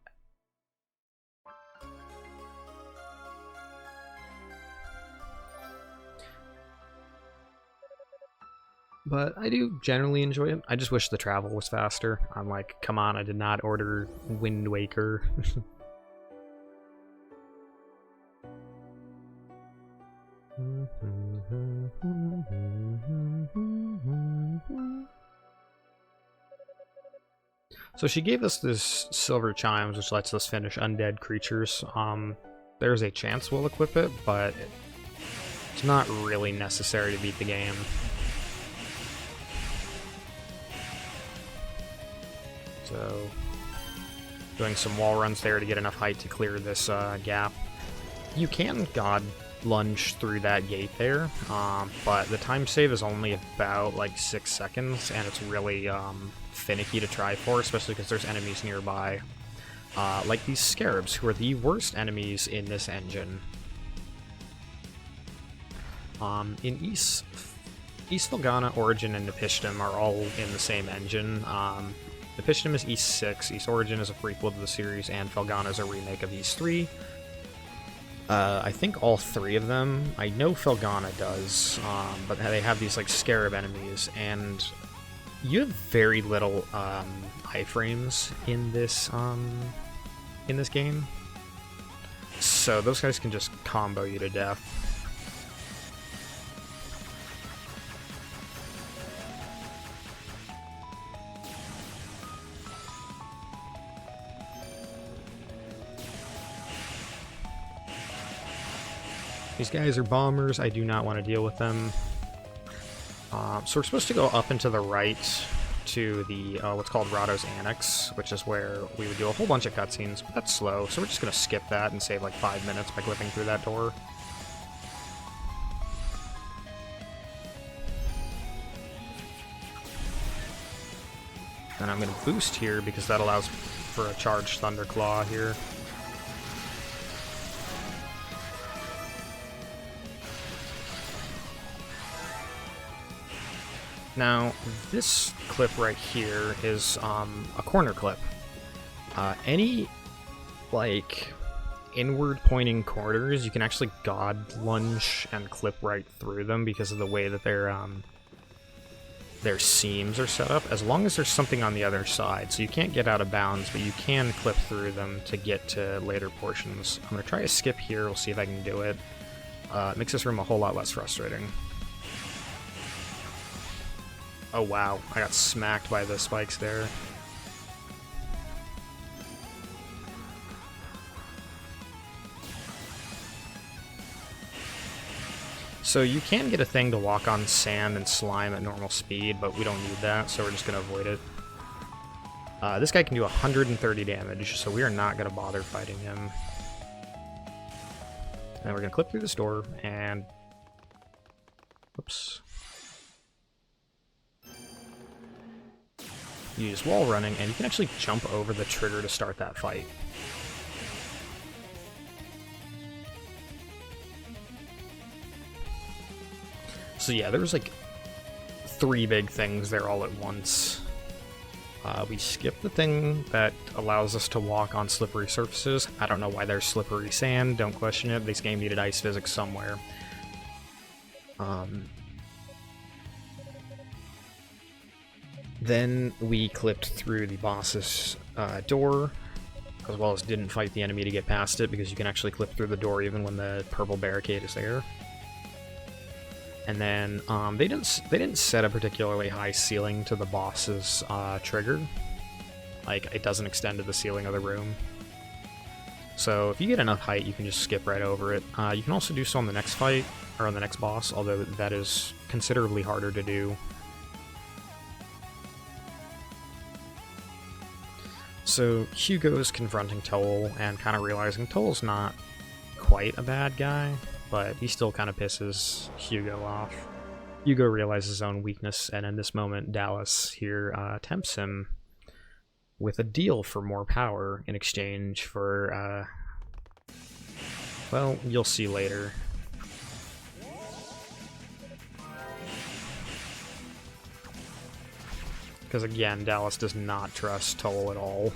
But I do generally enjoy it. I just wish the travel was faster. I'm like, come on, I did not order Wind Waker. So she gave us this silver chimes, which lets us finish undead creatures. There's a chance we'll equip it, but it's not really necessary to beat the game. So, doing some wall runs there to get enough height to clear this gap. You can god lunge through that gate there, but the time save is only about like 6 seconds, and it's really finicky to try for, especially because there's enemies nearby, like these scarabs, who are the worst enemies in this engine. In East Felghana, Origin, and Nepishtim are all in the same engine. Nepishtim is East 6, East Origin is a prequel to the series, and Felghana is a remake of East 3. I think all 3 of them. I know Felghana does, but they have these like scarab enemies, and you have very little iframes in this game, so those guys can just combo you to death. These guys are bombers. I do not want to deal with them. So we're supposed to go up and to the right to the what's called Rado's Annex, which is where we would do a whole bunch of cutscenes, but that's slow, so we're just going to skip that and save like 5 minutes by clipping through that door. And I'm going to boost here because that allows for a charged Thunderclaw here. Now, this clip right here is a corner clip. Any, like, inward-pointing corners, you can actually God lunge and clip right through them because of the way that their seams are set up, as long as there's something on the other side. So you can't get out of bounds, but you can clip through them to get to later portions. I'm going to try a skip here, we'll see if I can do it. It makes this room a whole lot less frustrating. Oh wow, I got smacked by the spikes there. So you can get a thing to walk on sand and slime at normal speed, but we don't need that, so we're just going to avoid it. This guy can do 130 damage, so we are not going to bother fighting him. And we're going to clip through this door, and... Whoops. Use wall running, and you can actually jump over the trigger to start that fight. So yeah, there's like 3 big things there all at once. We skip the thing that allows us to walk on slippery surfaces. I don't know why there's slippery sand, don't question it. This game needed ice physics somewhere. Then we clipped through the boss's door, as well as didn't fight the enemy to get past it, because you can actually clip through the door even when the purple barricade is there. And then they didn't set a particularly high ceiling to the boss's trigger. Like, it doesn't extend to the ceiling of the room. So if you get enough height, you can just skip right over it. You can also do so on the next fight, or on the next boss, although that is considerably harder to do. So Hugo's confronting Toal and kind of realizing Toal's not quite a bad guy, but he still kind of pisses Hugo off. Hugo realizes his own weakness, and in this moment, Dallas here tempts him with a deal for more power in exchange for, well, you'll see later. Because again, Dallas does not trust Toal at all.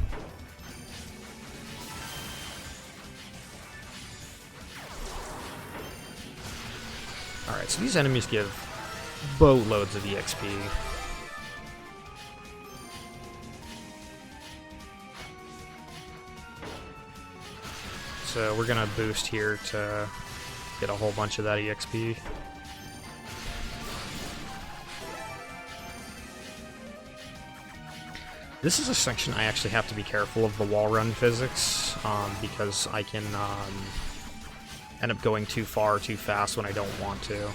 Alright, so these enemies give boatloads of EXP. So we're gonna boost here to get a whole bunch of that EXP. This is a section I actually have to be careful of the wall run physics, because I can end up going too far too fast when I don't want to.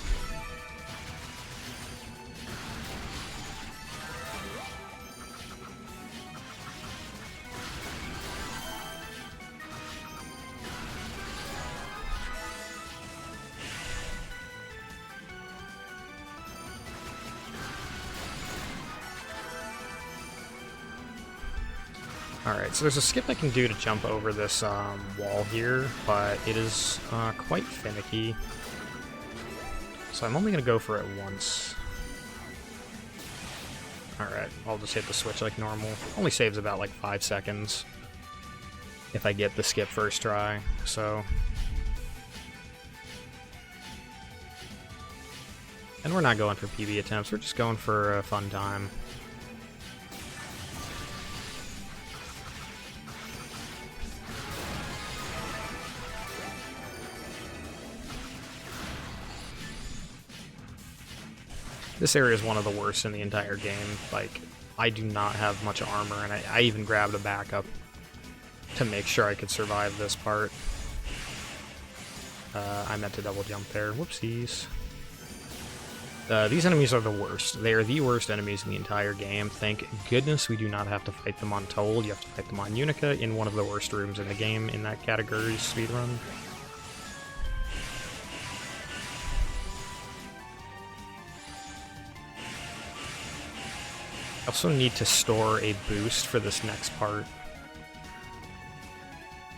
Alright, so there's a skip I can do to jump over this wall here, but it is quite finicky. So I'm only going to go for it once. Alright, I'll just hit the switch like normal. Only saves about like 5 seconds if I get the skip first try, so... And we're not going for PB attempts, we're just going for a fun time. This area is one of the worst in the entire game. Like, I do not have much armor, and I even grabbed a backup to make sure I could survive this part. I meant to double jump there. Whoopsies. These enemies are the worst. They are the worst enemies in the entire game. Thank goodness we do not have to fight them on Toal. You have to fight them on Unica in one of the worst rooms in the game in that category speedrun. I also need to store a boost for this next part.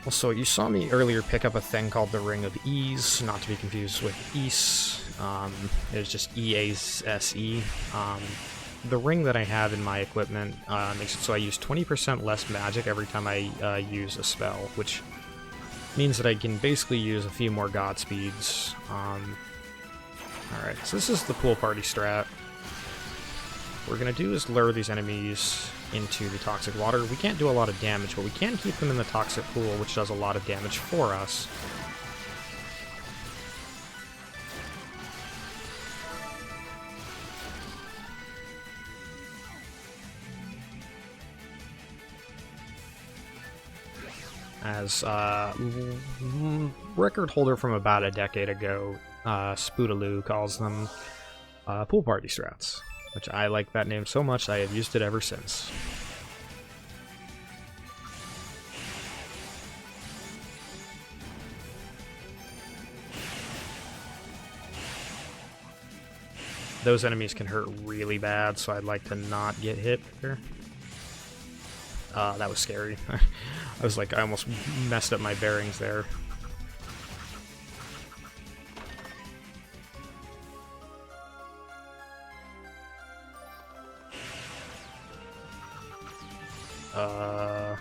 Also, you saw me earlier pick up a thing called the Ring of Ease, not to be confused with Ease. It was just E-A-S-E. The ring that I have in my equipment makes it so I use 20% less magic every time I use a spell, which means that I can basically use a few more Godspeeds. Alright, so this is the pool party strat. What we're going to do is lure these enemies into the toxic water. We can't do a lot of damage, but we can keep them in the toxic pool, which does a lot of damage for us. As record holder from about a decade ago, Spoodaloo calls them pool party strats, which I like that name so much I have used it ever since. Those enemies can hurt really bad, so I'd like to not get hit here. That was scary. I was like, I almost messed up my bearings there. I'd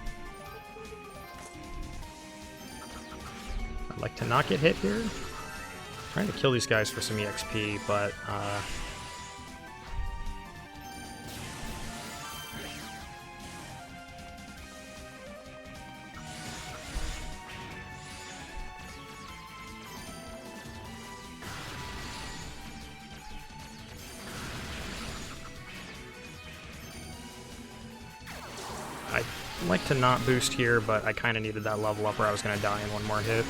like to not get hit here. I'm trying to kill these guys for some EXP, but I'd like to not boost here, but I kind of needed that level up or I was going to die in one more hit.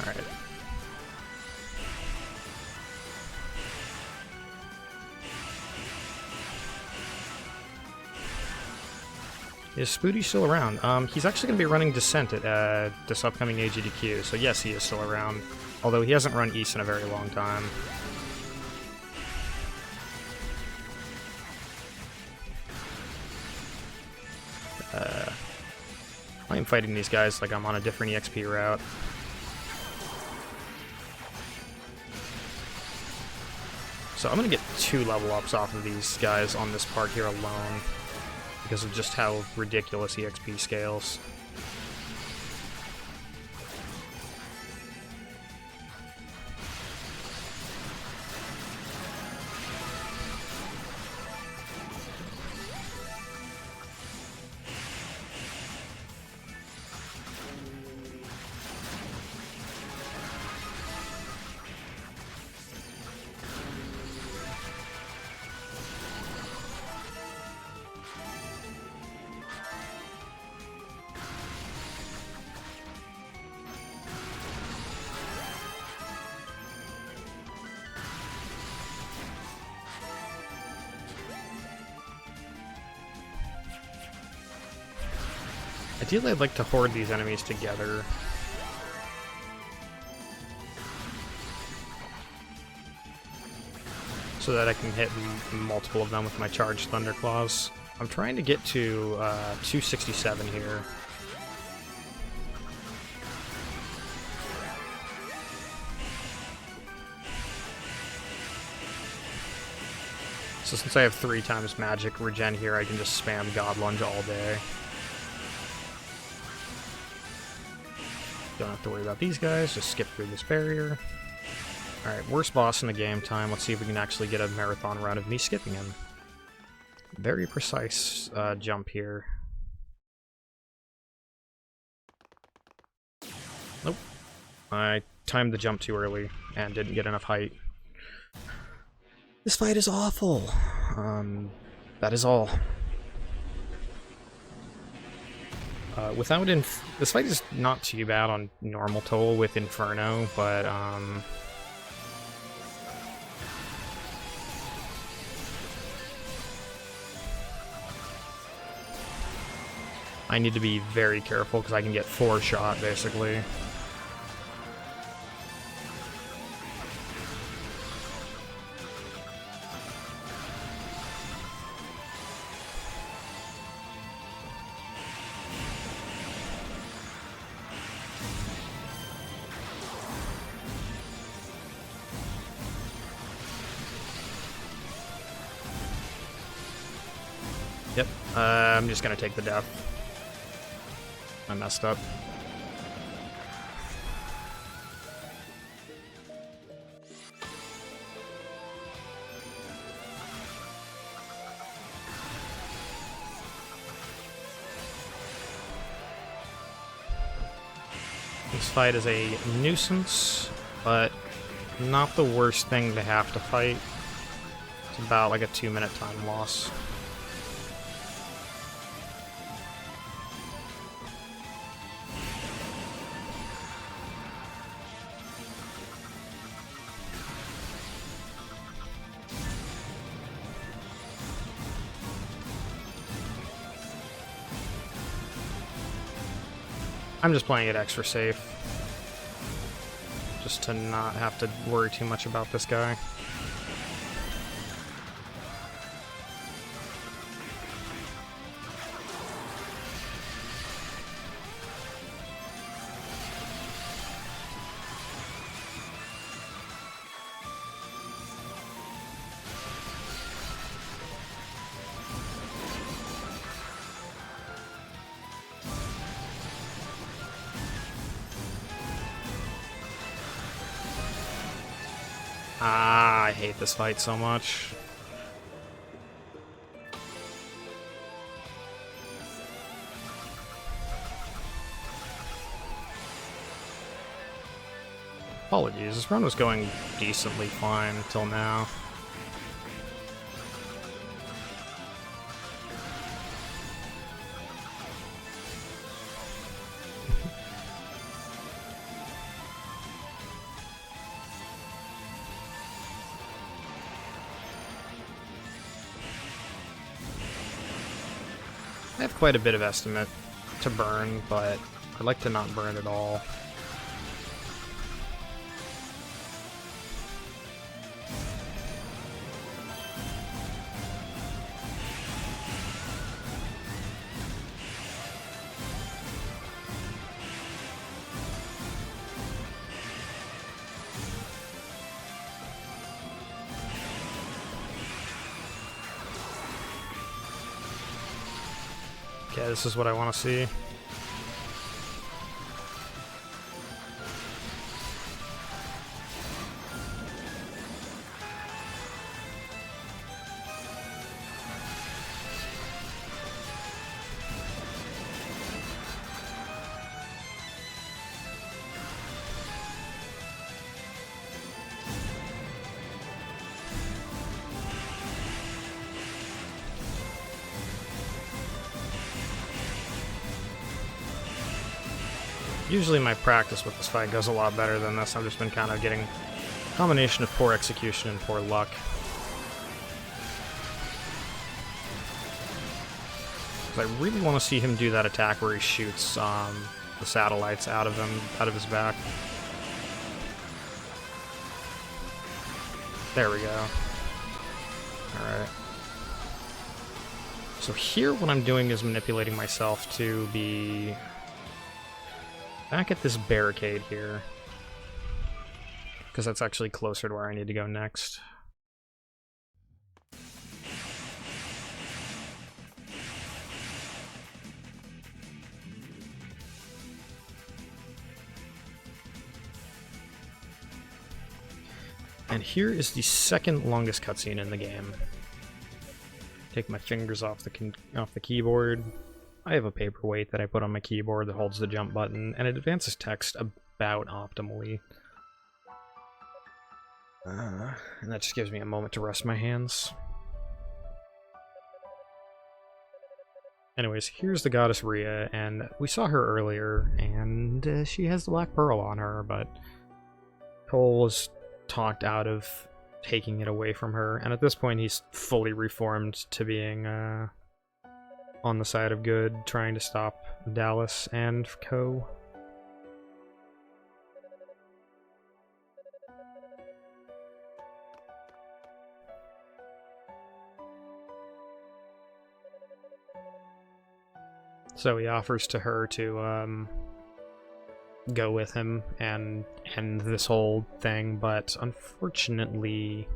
Alright. Is Spoody still around? He's actually going to be running Descent at this upcoming AGDQ, so yes, he is still around. Although he hasn't run East in a very long time. I am fighting these guys like I'm on a different EXP route. So I'm going to get 2 level ups off of these guys on this part here alone, because of just how ridiculous EXP scales. Ideally, I'd like to hoard these enemies together. So that I can hit multiple of them with my charged Thunderclaws. I'm trying to get to 267 here. So since I have 3 times magic regen here, I can just spam God Lunge all day. Don't have to worry about these guys, just skip through this barrier. Alright, worst boss in the game time. Let's see if we can actually get a marathon run of me skipping him. Very precise jump here. Nope. I timed the jump too early and didn't get enough height. This fight is awful. That is all. Without this fight is not too bad on normal Toal with Inferno, but I need to be very careful because I can get 4-shot basically. Yep, I'm just gonna take the death. I messed up. This fight is a nuisance, but not the worst thing to have to fight. It's about like a 2-minute time loss. I'm just playing it extra safe, just to not have to worry too much about this guy. Ah, I hate this fight so much. Apologies, this run was going decently fine until now. I have quite a bit of estimate to burn, but I'd like to not burn at all. Okay, this is what I want to see. Usually my practice with this fight goes a lot better than this. I've just been kind of getting a combination of poor execution and poor luck. I really want to see him do that attack where he shoots the satellites out of his back. There we go. Alright. So here what I'm doing is manipulating myself to be back at this barricade here, because that's actually closer to where I need to go next. And here is the second longest cutscene in the game. Take my fingers off the keyboard. I have a paperweight that I put on my keyboard that holds the jump button, and it advances text about optimally. And that just gives me a moment to rest my hands. Anyways, here's the goddess Rhea, and we saw her earlier, and she has the Black Pearl on her, but Toal was talked out of taking it away from her, and at this point he's fully reformed to being on the side of good, trying to stop Dallas and co. So he offers to her to go with him and end this whole thing, but unfortunately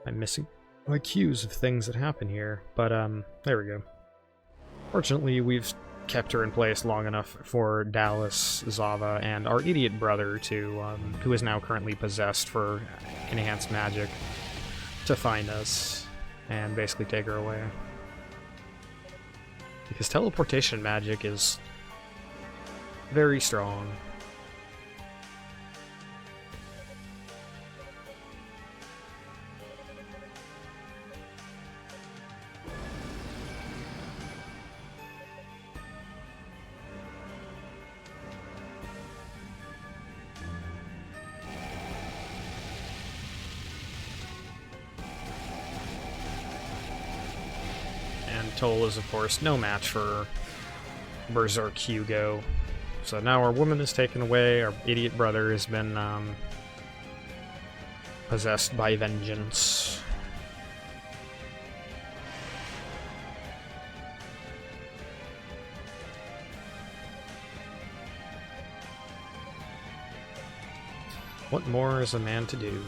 I'm missing my cues of things that happen here. But there we go. Fortunately, we've kept her in place long enough for Dallas, Zava, and our idiot brother to, who is now currently possessed for enhanced magic, to find us and basically take her away. Because teleportation magic is very strong. And Toal is, of course, no match for Berserk Hugo. So now our woman is taken away, our idiot brother has been possessed by vengeance. What more is a man to do?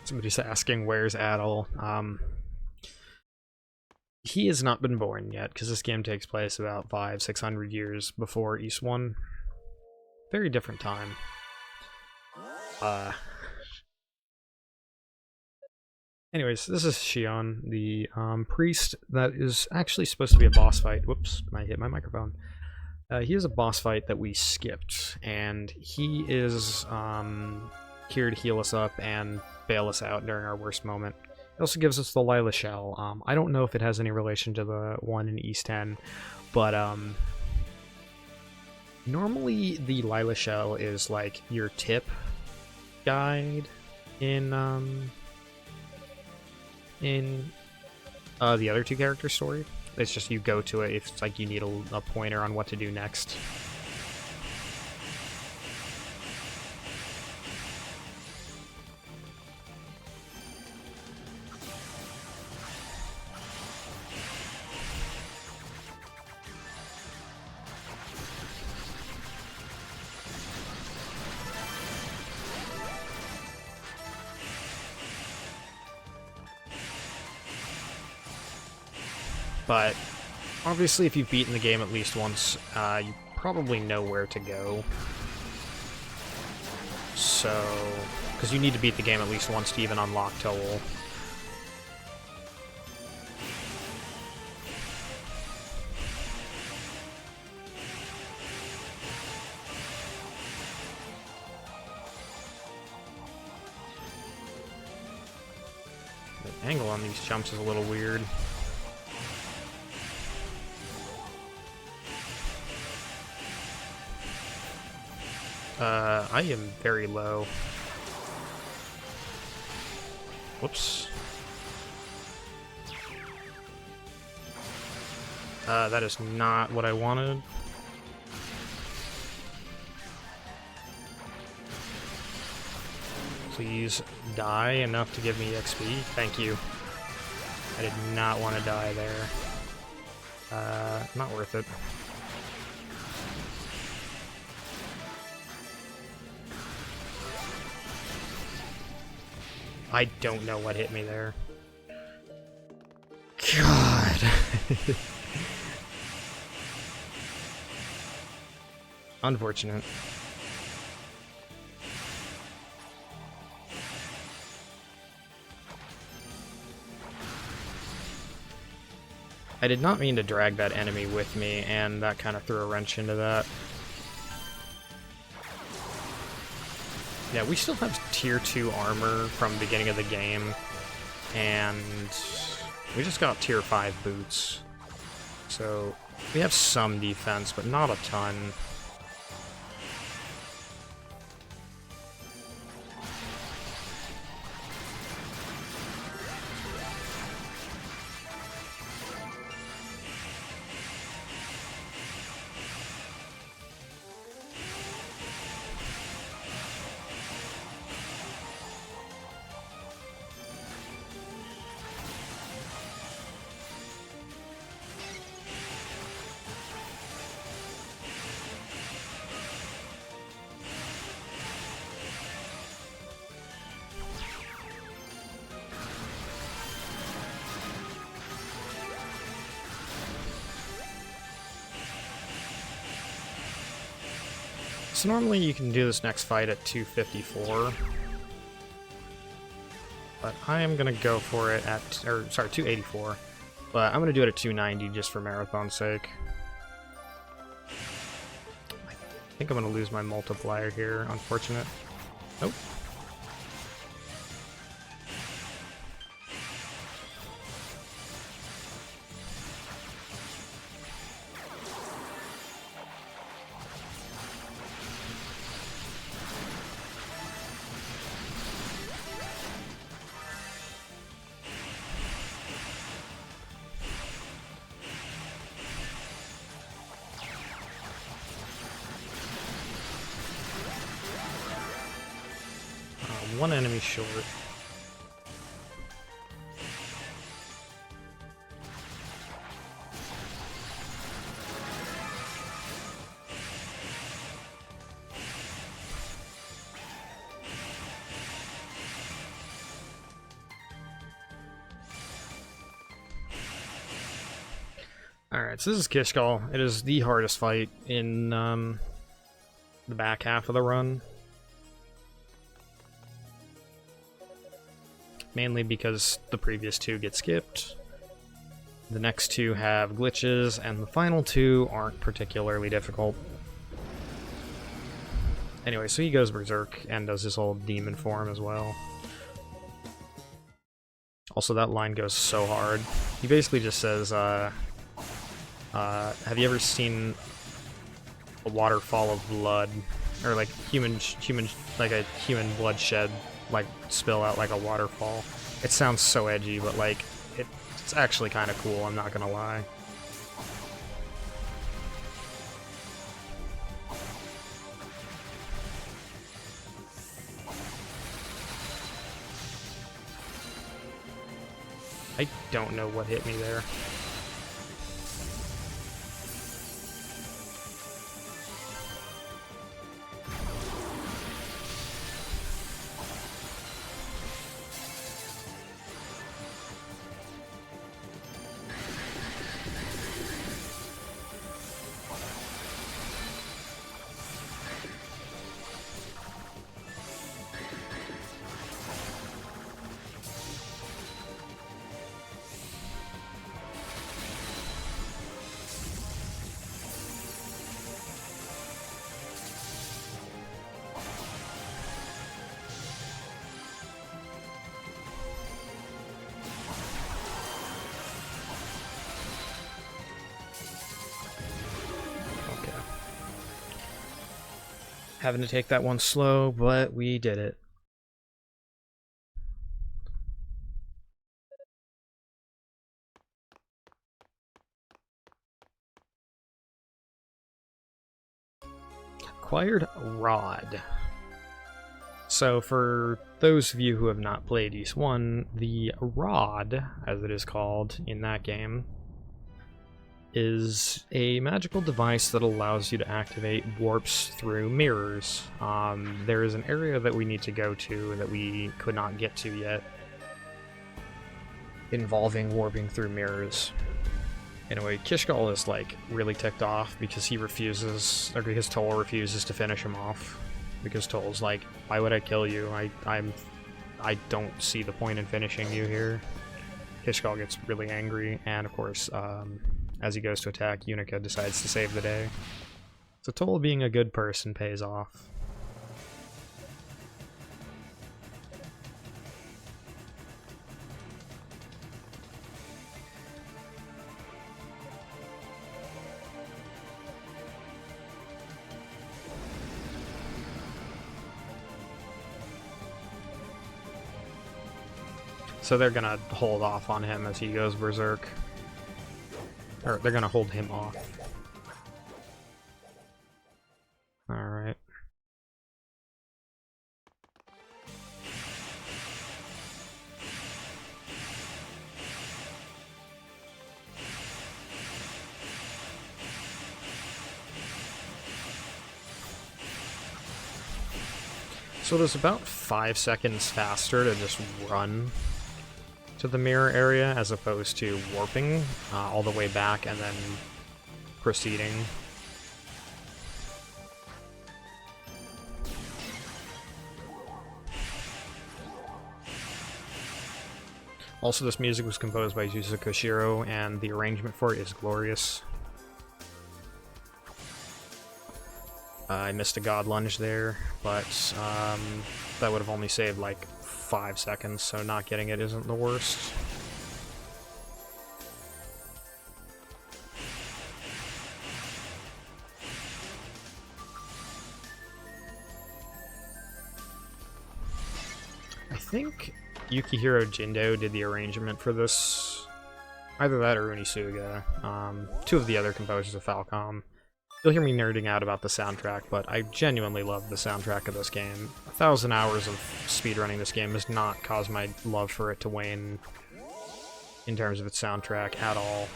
Somebody's asking, where's Adel? He has not been born yet, because this game takes place about 500-600 years before East 1. Very different time. Anyways, this is Shion, the priest that is actually supposed to be a boss fight. Whoops, I hit my microphone. He is a boss fight that we skipped, and he is here to heal us up and bail us out during our worst moment. It also gives us the Lila Shell. I don't know if it has any relation to the one in East 10, but normally the Lila Shell is like your tip guide in the other two character story. It's just you go to it if it's like you need a pointer on what to do next. But obviously if you've beaten the game at least once, you probably know where to go. So, because you need to beat the game at least once to even unlock Toal. The angle on these jumps is a little weird. I am very low. Whoops. That is not what I wanted. Please die enough to give me XP. Thank you. I did not want to die there. Not worth it. I don't know what hit me there. God. Unfortunate. I did not mean to drag that enemy with me, and that kind of threw a wrench into that. Yeah, we still have tier 2 armor from the beginning of the game, and we just got tier 5 boots. So we have some defense, but not a ton. So normally you can do this next fight at 254, but I am gonna go for it at, or sorry, 284, but I'm gonna do it at 290 just for marathon's sake. I think I'm gonna lose my multiplier here, unfortunate. Nope. One enemy short. Alright, so this is Kishkal. It is the hardest fight in the back half of the run. Mainly because the previous two get skipped, the next two have glitches, and the final two aren't particularly difficult. Anyway, so he goes berserk and does his whole demon form as well. Also, that line goes so hard. He basically just says, have you ever seen a waterfall of blood? Or like like a human bloodshed, like spill out like a waterfall. It sounds so edgy, but like it's actually kind of cool, I'm not gonna lie. I don't know what hit me there. Having to take that one slow, but we did it. Acquired Rod. So for those of you who have not played East 1, the Rod, as it is called in that game, is a magical device that allows you to activate warps through mirrors. There is an area that we need to go to that we could not get to yet, involving warping through mirrors. Anyway, Kishkal is like really ticked off because he refuses, or because Toal refuses to finish him off. Because Toal's like, why would I kill you? I don't see the point in finishing you here. Hishgal gets really angry, and of course, as he goes to attack, Unica decides to save the day. So Toal being a good person pays off. So they're gonna hold off on him as he goes berserk. Or they're gonna hold him off. Alright. So it was about 5 seconds faster to just run to the mirror area as opposed to warping all the way back and then proceeding. Also, this music was composed by Yuzo Koshiro, and the arrangement for it is glorious. I missed a god lunge there, but that would have only saved like 5 seconds, so not getting it isn't the worst. I think Yukihiro Jindo did the arrangement for this. Either that or Unisuga. Two of the other composers of Falcom. You'll hear me nerding out about the soundtrack, but I genuinely love the soundtrack of this game. 1,000 hours of speedrunning this game has not caused my love for it to wane in terms of its soundtrack at all.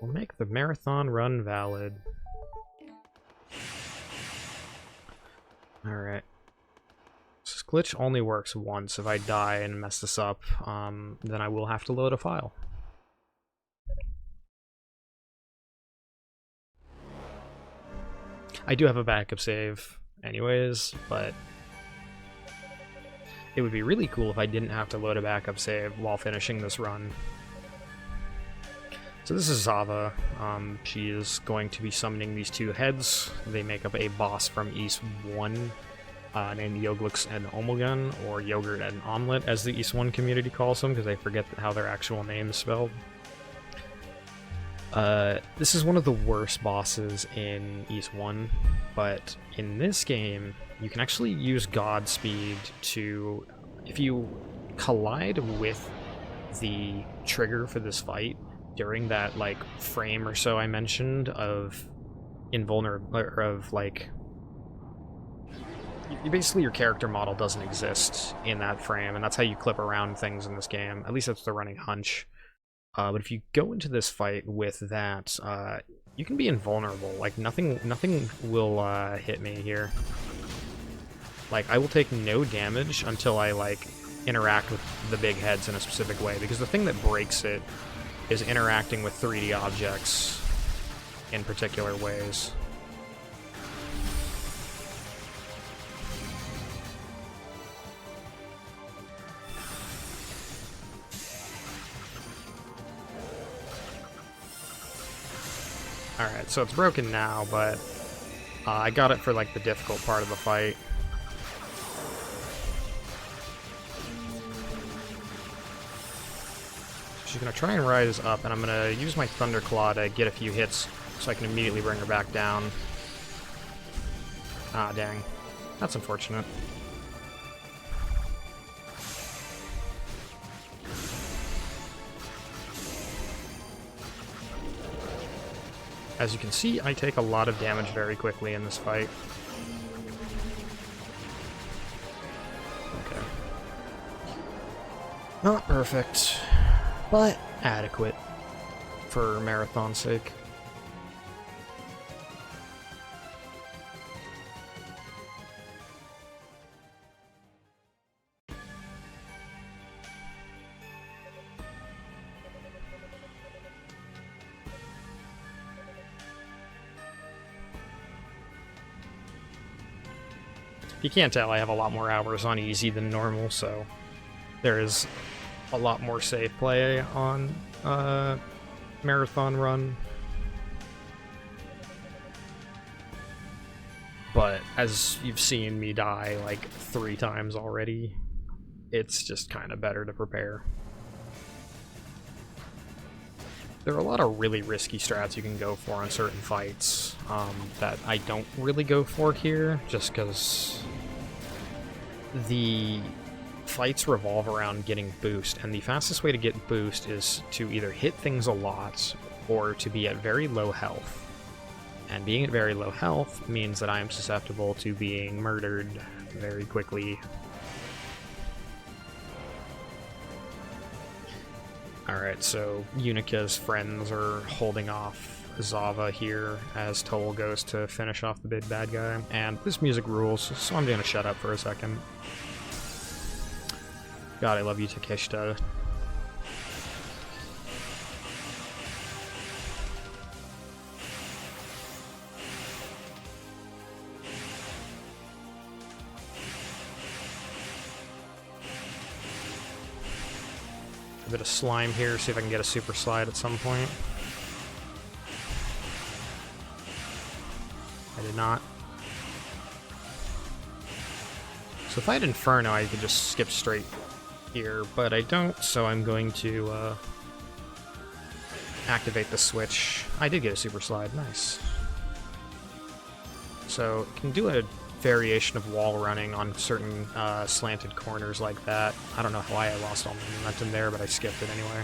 We'll make the marathon run valid. Alright. This glitch only works once. If I die and mess this up, then I will have to load a file. I do have a backup save anyways, but it would be really cool if I didn't have to load a backup save while finishing this run. So this is Zava. She is going to be summoning these two heads. They make up a boss from East 1 named Yoglix and Omelgun, or Yogurt and Omelet as the East 1 community calls them, because they forget how their actual name is spelled. This is one of the worst bosses in East 1, but in this game, you can actually use Godspeed to, if you collide with the trigger for this fight during that, like, frame or so I mentioned of invulnerable, or of, like, basically your character model doesn't exist in that frame, and that's how you clip around things in this game. At least that's the running hunch. But if you go into this fight with that, you can be invulnerable. Like, nothing will hit me here. Like, I will take no damage until I, like, interact with the big heads in a specific way, because the thing that breaks it is interacting with 3D objects in particular ways. Alright, so it's broken now, but I got it for, like, the difficult part of the fight. She's gonna try and rise up, and I'm gonna use my Thunderclaw to get a few hits so I can immediately bring her back down. Ah, dang. That's unfortunate. As you can see, I take a lot of damage very quickly in this fight. Okay. Not perfect, but adequate for marathon's sake. you can't tell, I have a lot more hours on easy than normal, so there is a lot more safe play on Marathon Run. But as you've seen me die like 3 times already, it's just kind of better to prepare. There are a lot of really risky strats you can go for on certain fights that I don't really go for here, just because the fights revolve around getting boost, and the fastest way to get boost is to either hit things a lot or to be at very low health. And being at very low health means that I am susceptible to being murdered very quickly. Alright, so Unica's friends are holding off Zava here as Toal goes to finish off the big bad guy. And this music rules, so I'm gonna shut up for a second. God, I love you, Takeshita. A bit of slime here, see if I can get a super slide at some point. I did not. So if I had Inferno, I could just skip straight here, but I don't, so I'm going to activate the switch. I did get a super slide, nice. So I can do a variation of wall running on certain slanted corners like that. I don't know why I lost all my momentum there, but I skipped it anyway.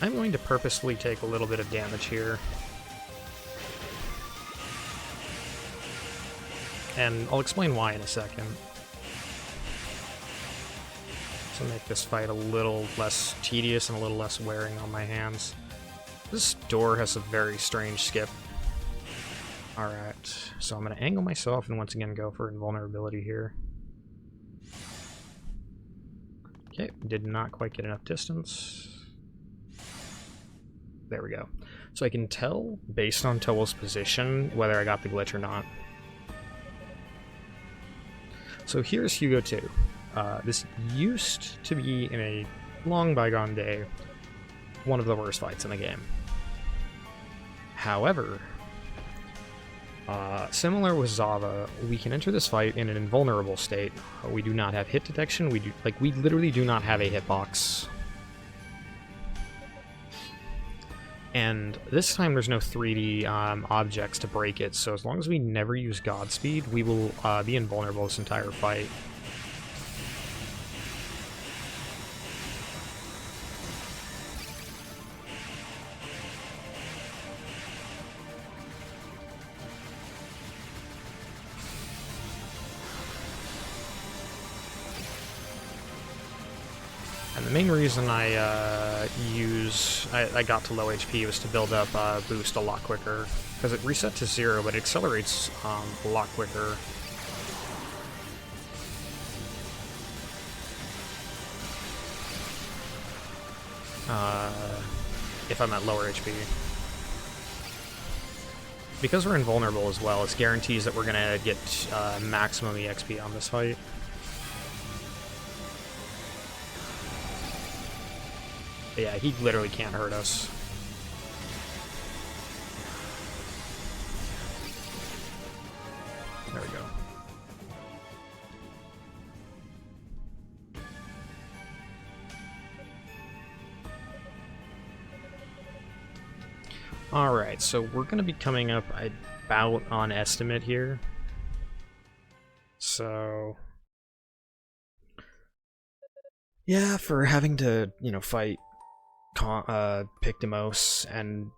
I'm going to purposefully take a little bit of damage here. And I'll explain why in a second. So make this fight a little less tedious and a little less wearing on my hands. This door has a very strange skip. Alright, so I'm going to angle myself and once again go for invulnerability here. Okay, did not quite get enough distance. There we go. So I can tell, based on Toal's position, whether I got the glitch or not. So here's Hugo 2. This used to be, in a long bygone day, one of the worst fights in the game. However, similar with Zava, we can enter this fight in an invulnerable state. We do not have hit detection. We literally do not have a hitbox. And this time there's no 3D objects to break it, so as long as we never use Godspeed, we will be invulnerable this entire fight. And the main reason I got to low HP was to build up boost a lot quicker, because it reset to 0, but it accelerates a lot quicker. If I'm at lower HP. Because we're invulnerable as well, it guarantees that we're gonna get maximum EXP on this fight. But yeah, he literally can't hurt us. There we go. Alright, so we're going to be coming up about on estimate here. So... yeah, for having to, you know, fight Pictimos and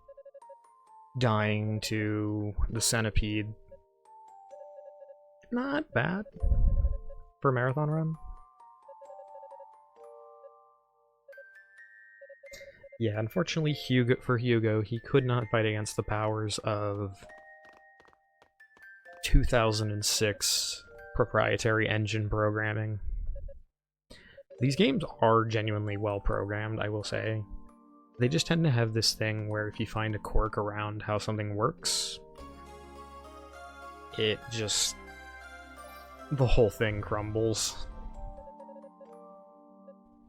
dying to the Centipede. Not bad for a marathon run. Yeah, unfortunately for Hugo, he could not fight against the powers of 2006 proprietary engine programming. These games are genuinely well programmed, I will say. They just tend to have this thing where if you find a quirk around how something works, it just... the whole thing crumbles.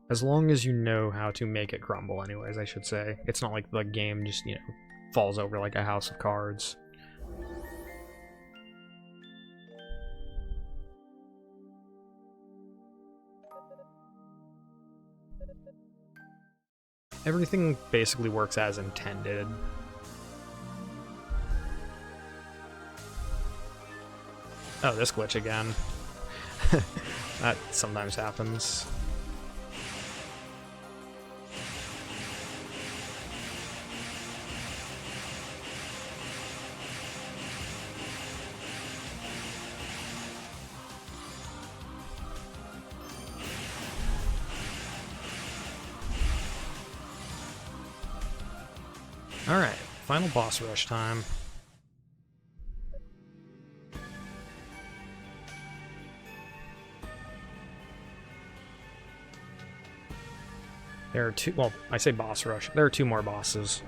As long as you know how to make it crumble, anyways, I should say. It's not like the game just, you know, falls over like a house of cards. Everything basically works as intended. Oh, this glitch again. That sometimes happens. Alright, final boss rush time. There are two, well, I say boss rush, there are two more bosses.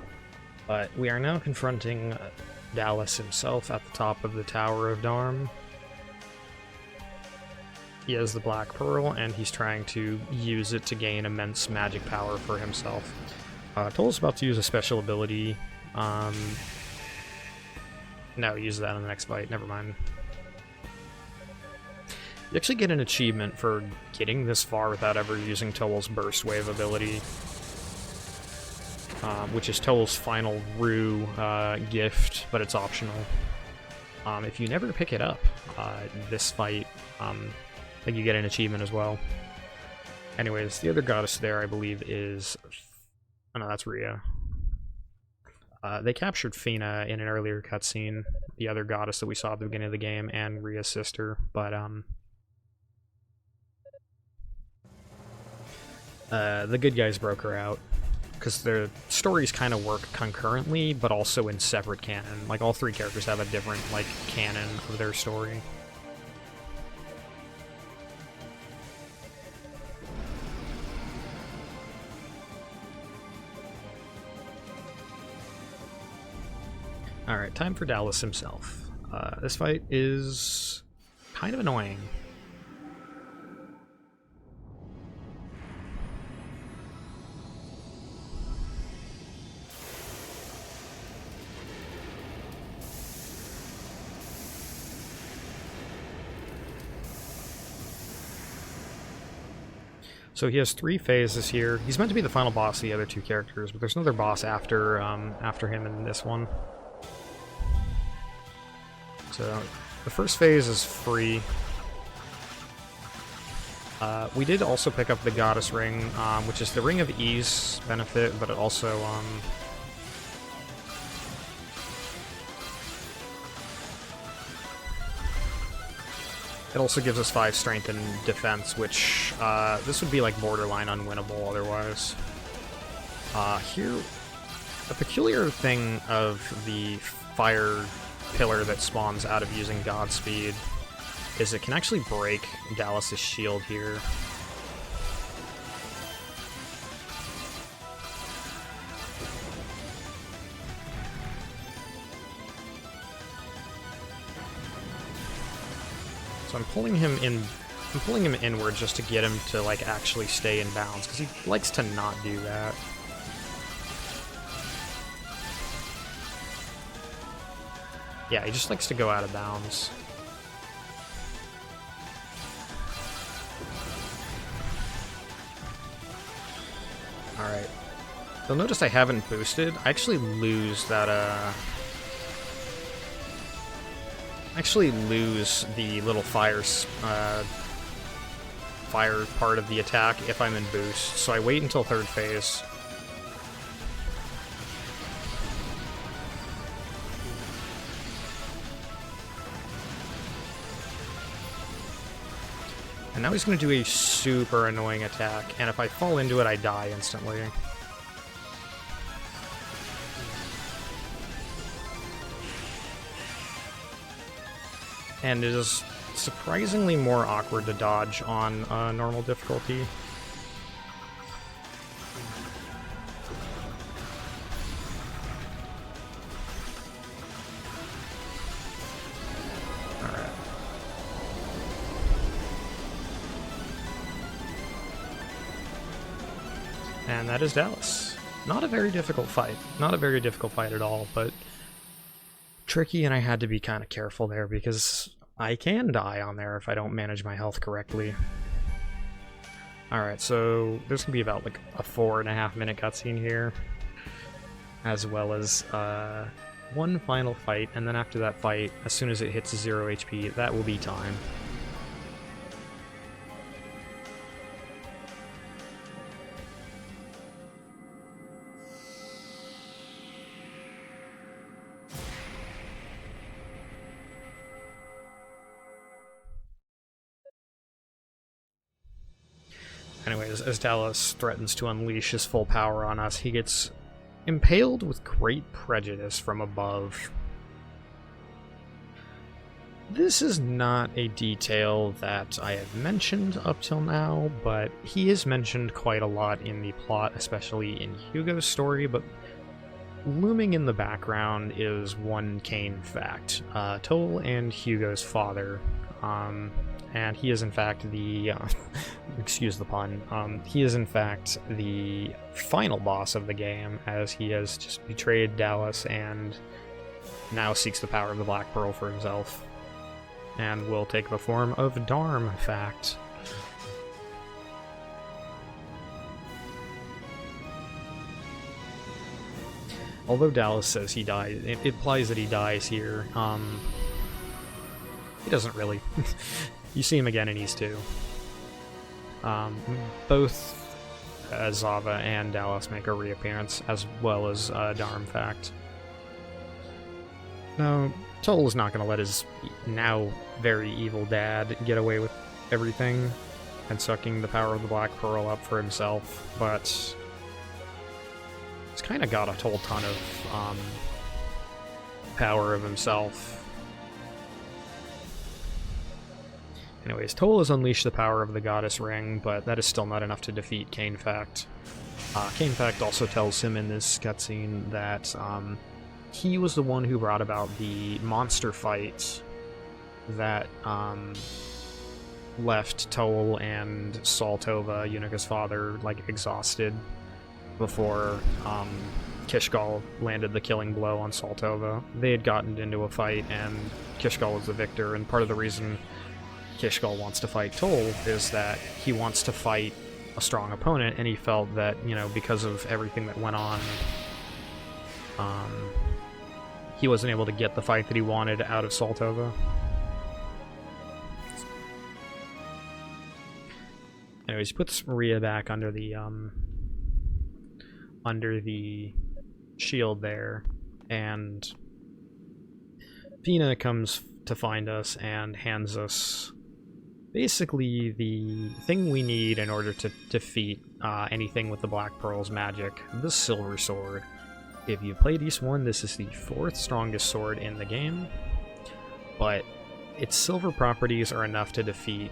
But we are now confronting Dallas himself at the top of the Tower of Darm. He has the Black Pearl, and he's trying to use it to gain immense magic power for himself. Toal's about to use a special ability. No, use that in the next fight, never mind. You actually get an achievement for getting this far without ever using Toal's Burst Wave ability, which is Toal's final Rue gift, but it's optional. If you never pick it up, this fight, I think you get an achievement as well. Anyways, the other goddess there, I believe, is... oh no, that's Rhea. They captured Fina in an earlier cutscene, the other goddess that we saw at the beginning of the game, and Rhea's sister, but the good guys broke her out, because their stories kind of work concurrently, but also in separate canon. Like, all three characters have a different, like, canon of their story. Alright, time for Dallas himself. This fight is kind of annoying. So he has 3 phases here. He's meant to be the final boss of the other 2 characters, but there's another boss after him in this one. So, the first phase is free. We did also pick up the Goddess Ring, which is the Ring of Ease benefit, but it also, it also gives us 5 strength and defense, which, this would be like borderline unwinnable otherwise. Here, a peculiar thing of the fire pillar that spawns out of using Godspeed is it can actually break Dallas's shield here. So I'm pulling him inward just to get him to like actually stay in bounds, because he likes to not do that. Yeah, he just likes to go out of bounds. Alright. You'll notice I haven't boosted. I actually lose that, the little fire part of the attack if I'm in boost. So I wait until 3rd phase. And now he's going to do a super annoying attack, and if I fall into it, I die instantly. and it is surprisingly more awkward to dodge on normal difficulty. Alright. And that is Dallas. Not a very difficult fight. Not a very difficult fight at all, but tricky, and I had to be kind of careful there because I can die on there if I don't manage my health correctly. Alright, so there's gonna be about like a 4.5 minute cutscene here, as well as one final fight, and then after that fight, as soon as it hits 0 HP, that will be time. Anyways, as Dallas threatens to unleash his full power on us, he gets impaled with great prejudice from above. This is not a detail that I have mentioned up till now, but he is mentioned quite a lot in the plot, especially in Hugo's story, but looming in the background is one Kane fact. Toal and Hugo's father, and he is in fact the, excuse the pun, he is in fact the final boss of the game, as he has just betrayed Dallas and now seeks the power of the Black Pearl for himself, and will take the form of Darm fact. Although Dallas says he dies, it implies that he dies here. He doesn't really. You see him again in East 2. Both Zava and Dallas make a reappearance, as well as Darm fact. No, Toal is not going to let his now very evil dad get away with everything and sucking the power of the Black Pearl up for himself, but he's kind of got a whole ton of power of himself. Anyways, Toal has unleashed the power of the Goddess Ring, but that is still not enough to defeat Kane Fact. Kane Fact also tells him in this cutscene that he was the one who brought about the monster fight that left Toal and Saltova, Unica's father, like exhausted before Kishgal landed the killing blow on Saltova. They had gotten into a fight and Kishgal was the victor, and part of the reason Kishgal wants to fight Toal is that he wants to fight a strong opponent, and he felt that, you know, because of everything that went on, he wasn't able to get the fight that he wanted out of Saltova. Anyways, he puts Maria back under the shield there, and Fina comes to find us and hands us basically the thing we need in order to defeat anything with the Black Pearl's magic, the Silver Sword. If you played East 1, this is the 4th strongest sword in the game, but its silver properties are enough to defeat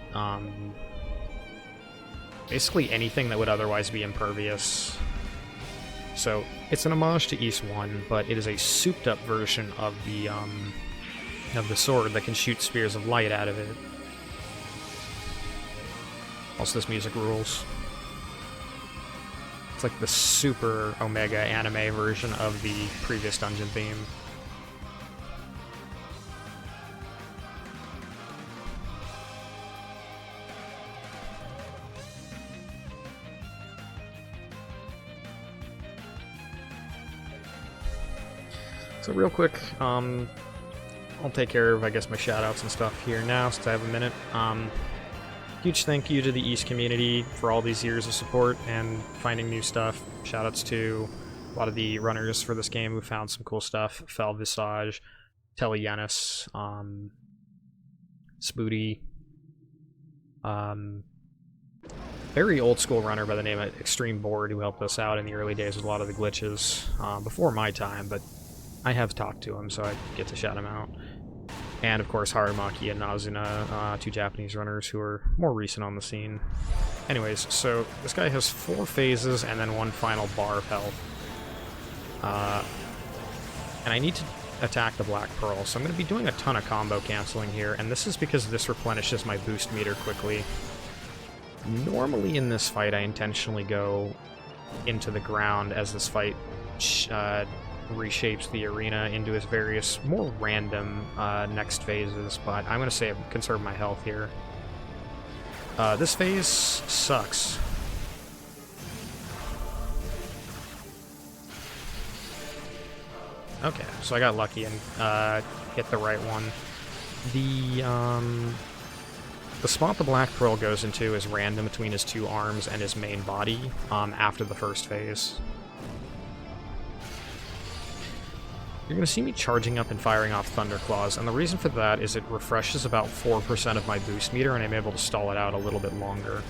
basically anything that would otherwise be impervious. So it's an homage to East 1, but it is a souped-up version of the sword that can shoot spears of light out of it. Also, this music rules. It's like the super Omega anime version of the previous dungeon theme. So real quick, I'll take care of, I guess, my shoutouts and stuff here now, since I have a minute. Huge thank you to the East community for all these years of support and finding new stuff. Shoutouts to a lot of the runners for this game who found some cool stuff. Fel Visage, Teleyanis, Spooty, very old school runner by the name of Extreme Board who helped us out in the early days with a lot of the glitches before my time, but I have talked to him, so I get to shout him out. And of course Harumaki and Nazuna, two Japanese runners who are more recent on the scene. Anyways, so this guy has 4 phases and then 1 final bar of health. And I need to attack the Black Pearl, so I'm going to be doing a ton of combo canceling here, and this is because this replenishes my boost meter quickly. Normally in this fight I intentionally go into the ground as this fight reshapes the arena into its various more random next phases, but I'm going to conserve my health here. This phase sucks. Okay, so I got lucky and hit the right one. The spot the Black Pearl goes into is random between his 2 arms and his main body after the first phase. You're going to see me charging up and firing off Thunderclaws, and the reason for that is it refreshes about 4% of my boost meter, and I'm able to stall it out a little bit longer.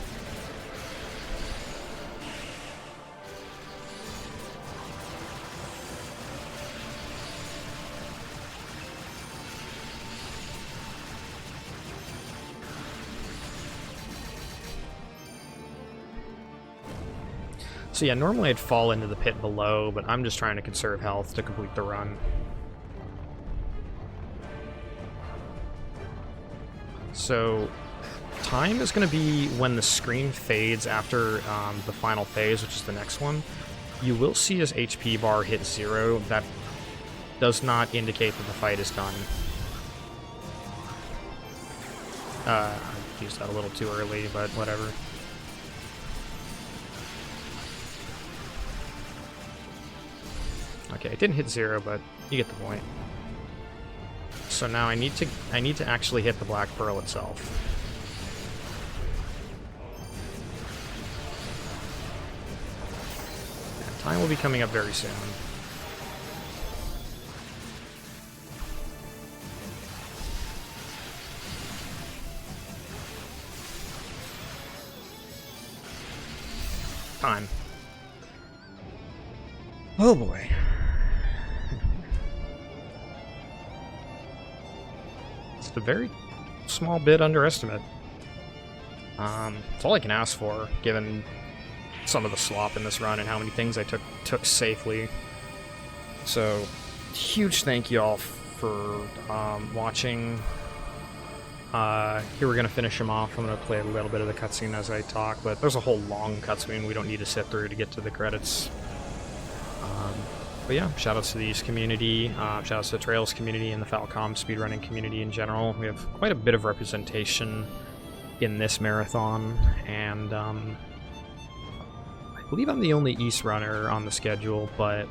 So yeah, normally I'd fall into the pit below, but I'm just trying to conserve health to complete the run. So time is going to be when the screen fades after the final phase, which is the next one. You will see his HP bar hit 0. That does not indicate that the fight is done. I used that a little too early, but whatever. Okay, it didn't hit 0, but you get the point. So now I need to actually hit the Black Pearl itself. And time will be coming up very soon. Time. Oh boy. It's a very small bit underestimate. It's all I can ask for, given some of the slop in this run and how many things I took safely. So, huge thank you all for watching. Here we're going to finish him off. I'm going to play a little bit of the cutscene as I talk, but there's a whole long cutscene we don't need to sit through to get to the credits. But yeah, shoutouts to the East community, shoutouts to the Trails community and the Falcom speedrunning community in general. We have quite a bit of representation in this marathon, and I believe I'm the only East runner on the schedule, but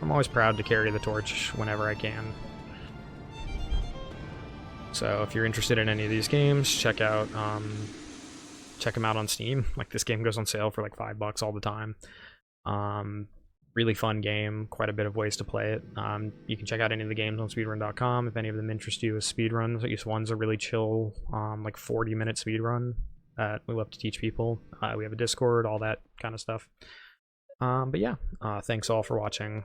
I'm always proud to carry the torch whenever I can. So if you're interested in any of these games, check them out on Steam. Like, this game goes on sale for like $5 all the time. Really fun game, quite a bit of ways to play it. You can check out any of the games on speedrun.com if any of them interest you as speedruns. At least one's a really chill, like 40-minute speedrun that we love to teach people. We have a Discord, all that kind of stuff. But yeah, thanks all for watching.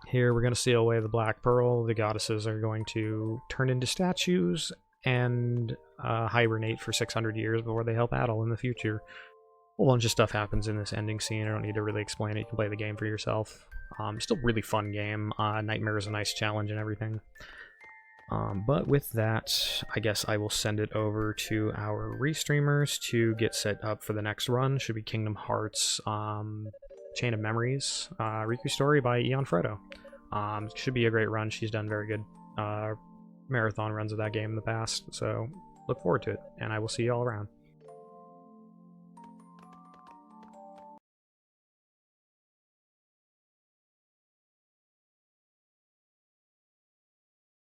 Here we're going to seal away the Black Pearl. The goddesses are going to turn into statues and hibernate for 600 years before they help Adel in the future. A whole bunch of stuff happens in this ending scene. I don't need to really explain it. You can play the game for yourself. Still really fun game. Nightmare is a nice challenge and everything. But with that, I guess I will send it over to our restreamers to get set up for the next run. Should be Kingdom Hearts Chain of Memories, Riku Story by Eon Frodo. Should be a great run. She's done very good marathon runs of that game in the past, so look forward to it, and I will see you all around.